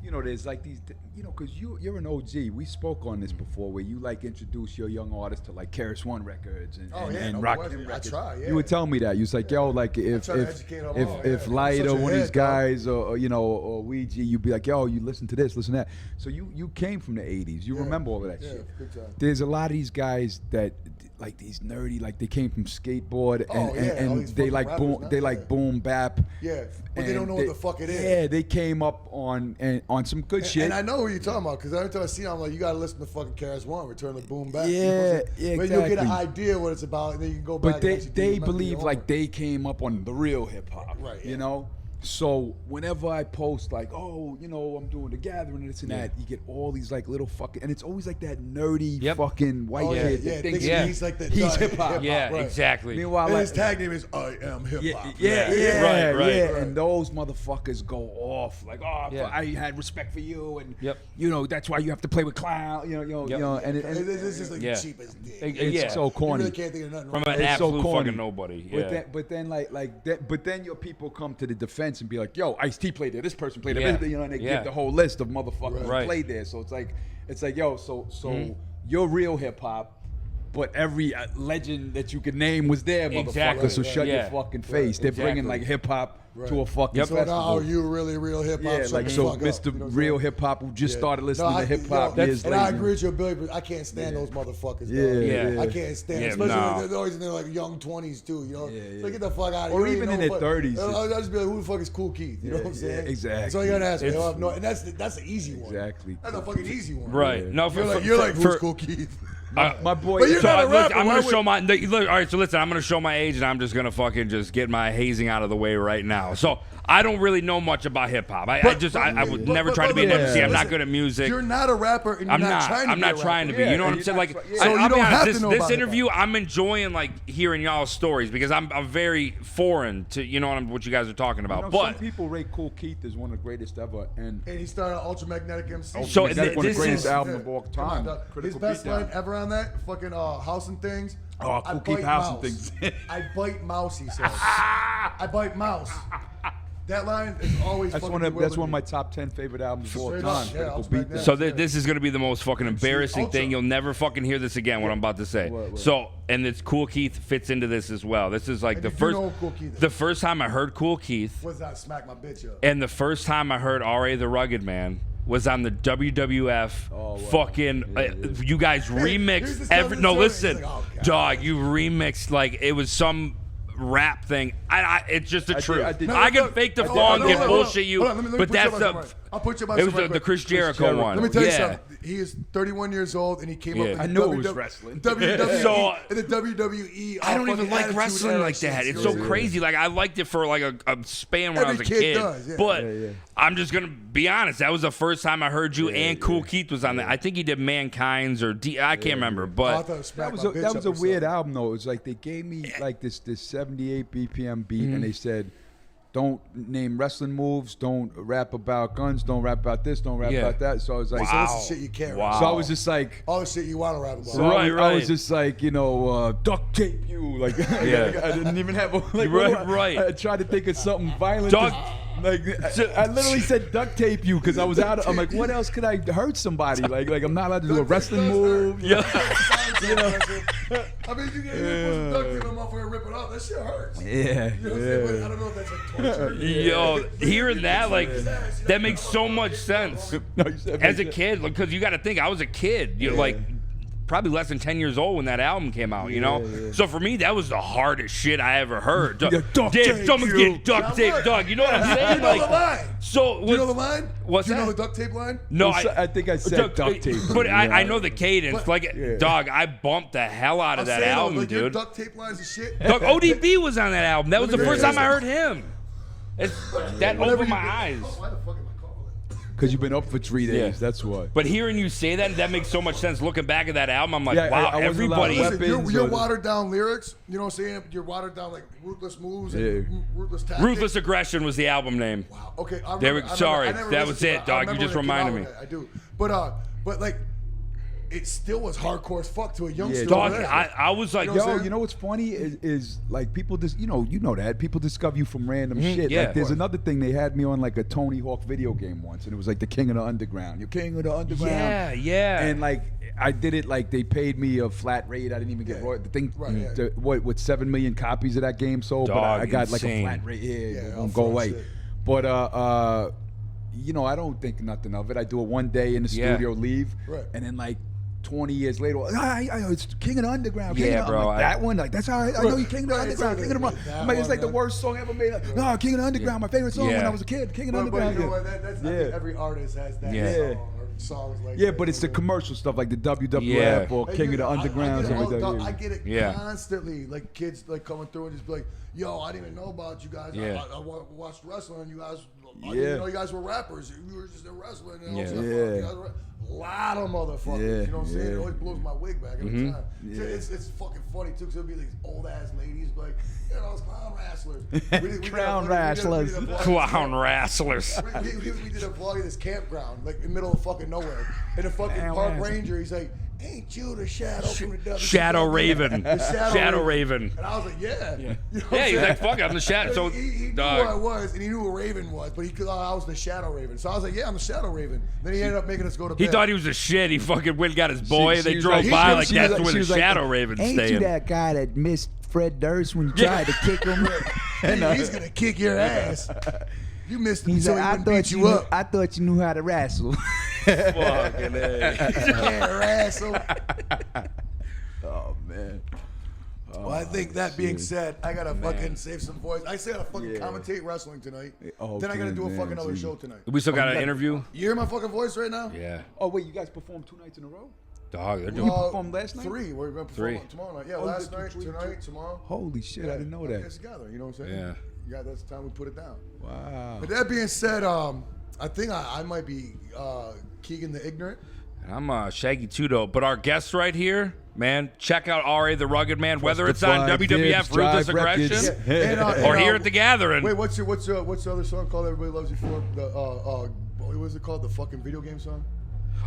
you know, there's like these, you know, because you're an OG. We spoke on this before, where you like introduce your young artists to like Keras One Records and, Oh, yeah, and no Rock question. Them I Records. try, yeah. You would tell me that. You was like, yo, like if try to educate them all, if yeah. Light Such or a one of these head, dog. guys or you know or Ouija, you'd be like, yo, you listen to this, listen to that. So you came from the '80s. You remember all of that Yeah, shit. good time. There's a lot of these guys that like these nerdy, like they came from skateboard Oh, yeah, all and these they fucking like rappers boom now, they yeah. like boom bap. Yeah, but they don't And know what the fuck it is. Yeah, they came up on some good shit. And I know who you're talking about because every time I see him, I'm like, you gotta listen to fucking Keras One, Return the Boom Back. Yeah, You know what I'm saying? yeah, But you'll get an exactly. idea what it's about, and then you can go back. But and actually do they your believe own. like they came up on the real hip hop, Right, You yeah. know. So whenever I post like, oh, you know, I'm doing the gathering and this and that, you get all these like little fucking, and it's always like that nerdy Yep. fucking white Oh, yeah, kid yeah, that thinks yeah. he's like the he's hip hop. Yeah, right. exactly. Meanwhile, And like, his tag name is I Am Hip Hop. yeah, Right. And those motherfuckers go off like, oh, Yeah. I had respect for you, and Yep. you know that's why you have to play with clown, you know, and It's just like Yeah. the cheapest dick. it's Yeah. so You corny. really can't think of nothing From wrong. an It's so absolute corny. fucking nobody. Yeah. But then your people come to the defense and be like, yo, Ice-T played there, this person played there, Yeah. you know, and they Yeah. give the whole list of motherfuckers who Right. played there. So it's like, yo, so you're real hip hop. But every legend that you could name was there, motherfucker. Exactly. So shut your fucking face. They're bringing like hip hop to a fucking festival. So now you really real hip hop? Yeah, like so, Mr. Real Hip Hop who just started listening to hip hop years later. And I agree with you, Billy, but I can't stand those motherfuckers. Yeah. I can't stand. Especially they're always in their like young 20s too. You know, so get the fuck out of here. Or even in their 30s. I'll just be like, who the fuck is Cool Keith? You know what I'm saying? Exactly. So you gotta ask me. And that's the easy one. Exactly. That's a fucking easy one. Right. No, you're like who's Cool Keith? My boy. But you're not a rapper. I'm gonna show my. Look, all right, so listen. I'm gonna show my age, and I'm just gonna fucking just get my hazing out of the way right now. So I don't really know much about hip hop. I would never try to be an MC. I'm not good at music. You're not a rapper, and you're not trying to be I'm not trying to be. You know what I'm saying? Like, so you don't have to know this about interview. I'm enjoying like hearing y'all's stories because I'm very foreign to what you guys are talking about. But some people rate Cool Keith as one of the greatest ever, and he started Ultramagnetic MC. So one of the this greatest is album of all time. His best line ever on that fucking House and Things. Oh, Cool Keith House and Things. I bite mouse, he says. I bite mouse. That line is always that's one of my top 10 favorite albums of all time. So this is gonna be the most fucking embarrassing thing. You'll never fucking hear this again. What I'm about to say. What? So and it's Cool Keith fits into this as well. This is like the first time I heard Cool Keith. Was that Smack My Bitch Up? And the first time I heard R.A. the Rugged Man was on the WWF fucking. You guys remixed every. No, listen, dog. You remixed like it was some rap thing. It's just the truth. I can fake the flaw and get bullshit you, but that's the. I'll put you It was the Chris Jericho one. Let me tell you something. He is 31 years old, and he came up in I knew it was wrestling. WWE, in the WWE. I don't even like wrestling like that. It's so crazy. Like I liked it for like a span when I was a kid. But I'm just gonna be honest. That was the first time I heard you, and Cool Keith was on that. I think he did Mankind's or I can't remember. But that was a weird album though. It was like they gave me like this 78 BPM beat, and they said, don't name wrestling moves, don't rap about guns, don't rap about this, don't rap about that. So I was like, so that's the shit you can't rap. So I was just like, all the shit you want to rap about. So I was just like, duct tape you. Like, I didn't even have I tried to think of something violent. I literally said duct tape you because I was out. I'm like, what else could I hurt somebody? Like I'm not allowed to do a wrestling move. I mean, you get put some duct tape on my motherfucker and rip it off. That shit hurts. Yeah. You know what I'm saying? But I don't know if that's a torture. Yo, hearing that, like, that makes so much sense. As a kid, because you got to think, I was a kid. You're like, probably less than 10 years old when that album came out, you know? So for me, that was the hardest shit I ever heard. Did someone get duct tape, dog? You know what I'm saying? You know the line. So, do you know the line? What's that? Do you know the duct tape line? No, I think I said duct tape. But I know the cadence. Dog, I bumped the hell out of that album, like, dude. Your duct tape lines and shit. Dog, ODB was on that album. That was the first time I heard him. That opened my eyes. Why the fuck am I calling? Because you've been up for 3 days, that's why. But hearing you say that makes so much sense. Looking back at that album, I'm like, wow, everybody. Listen, your watered down lyrics, you know what I'm saying? Your watered down like ruthless moves and ruthless tactics. Ruthless Aggression was the album name. Wow. Okay. Sorry, that was it, dog. You just reminded me. I do. But like, it still was hardcore as fuck to a youngster. Dog, I was like, you know what's funny is like people just, you know that people discover you from random shit. Yeah, like there's another thing, they had me on like a Tony Hawk video game once, and it was like the King of the Underground. You're King of the Underground. Yeah. And like I did it like they paid me a flat rate. I didn't even get the thing. What 7 million copies of that game sold, but I got like a flat rate. Yeah, won't go away. Shit. But I don't think nothing of it. I do it one day in the studio, leave, and then like 20 years later, it's King of the Underground. Bro. Like, that one, like that's how I know you King of the Underground. King of the Underground. Like, it's like the worst song ever made. Like, no, King of the Underground, my favorite song when I was a kid. King of the Underground. But you know what? That's I think every artist has that song. Songs like that, but it's the commercial stuff like the WWF or King of the Underground. I get it constantly. Like kids like coming through and just be like, "Yo, I didn't even know about you guys. I watched wrestling. You guys, I didn't know you guys were rappers. You were just in wrestling." And a lot of motherfuckers. You know what I'm saying? It always blows my wig back every time. It's fucking funny too, because it'll be these old ass ladies like, those clown wrestlers. Clown wrestlers. Clown wrestlers. We did a vlog of this campground, like in the middle of fucking nowhere. And the fucking park ranger, he's like, ain't you the Shadow from the WCW? Shadow Raven. The Shadow Raven. And I was like, yeah. You know what Yeah, I'm he's saying? like, fuck it, I'm the Shadow. So, he knew who I was, and he knew who Raven was, but I was the Shadow Raven. So I was like, yeah, I'm the Shadow Raven. Then he ended up making us go to bed. he thought he was a shit. He fucking went and got his boy. She They was drove like- by she like was that's like- where she the was like, Shadow Raven's Ain't staying. you that guy that missed Fred Durst when you tried to kick him? He's gonna kick your ass. You missed him, He's so like, he I wouldn't beat thought you you up. I thought you knew how to wrestle. Fucking A. Yeah, wrestle. Oh man. Well, I think that being said, I gotta fucking save some voice. I say I gotta fucking commentate wrestling tonight. Oh, then I gotta okay, do a man, fucking other geez. show tonight. We still got an interview? You hear my fucking voice right now? Yeah. Oh wait, you guys performed 2 nights in a row? Dog, they're doing performed last night? 3. We're gonna perform 3. tomorrow night. Yeah, Oh, last you night, did 3, tonight, tomorrow. Holy shit, I didn't know Get that. us together. You know what I'm saying? Yeah. Yeah, that's the time we put it down. Wow. But that being said, I think I might be Keegan the Ignorant. I'm Shaggy Tudo, but our guest right here, man, check out R.A. the Rugged Man, whether it's on Justified WWF Dibs, Ruthless Drive Records. Aggression And, or here at the Gathering. Wait, what's the other song called? Everybody Loves You For? What was it called? The fucking video game song?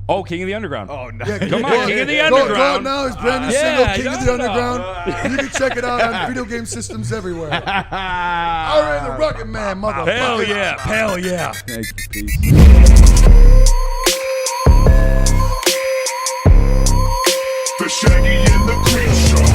Oh, King of the Underground. Oh no. Yeah, Come on, King of the Go Underground. now, his brand new yeah, single, King of the no, no. Underground. You can check it out on video game systems everywhere. All right, the Rugged Man, motherfucker. Hell yeah, hell yeah. Thank you, peace. The Shaggy and the Cream Show.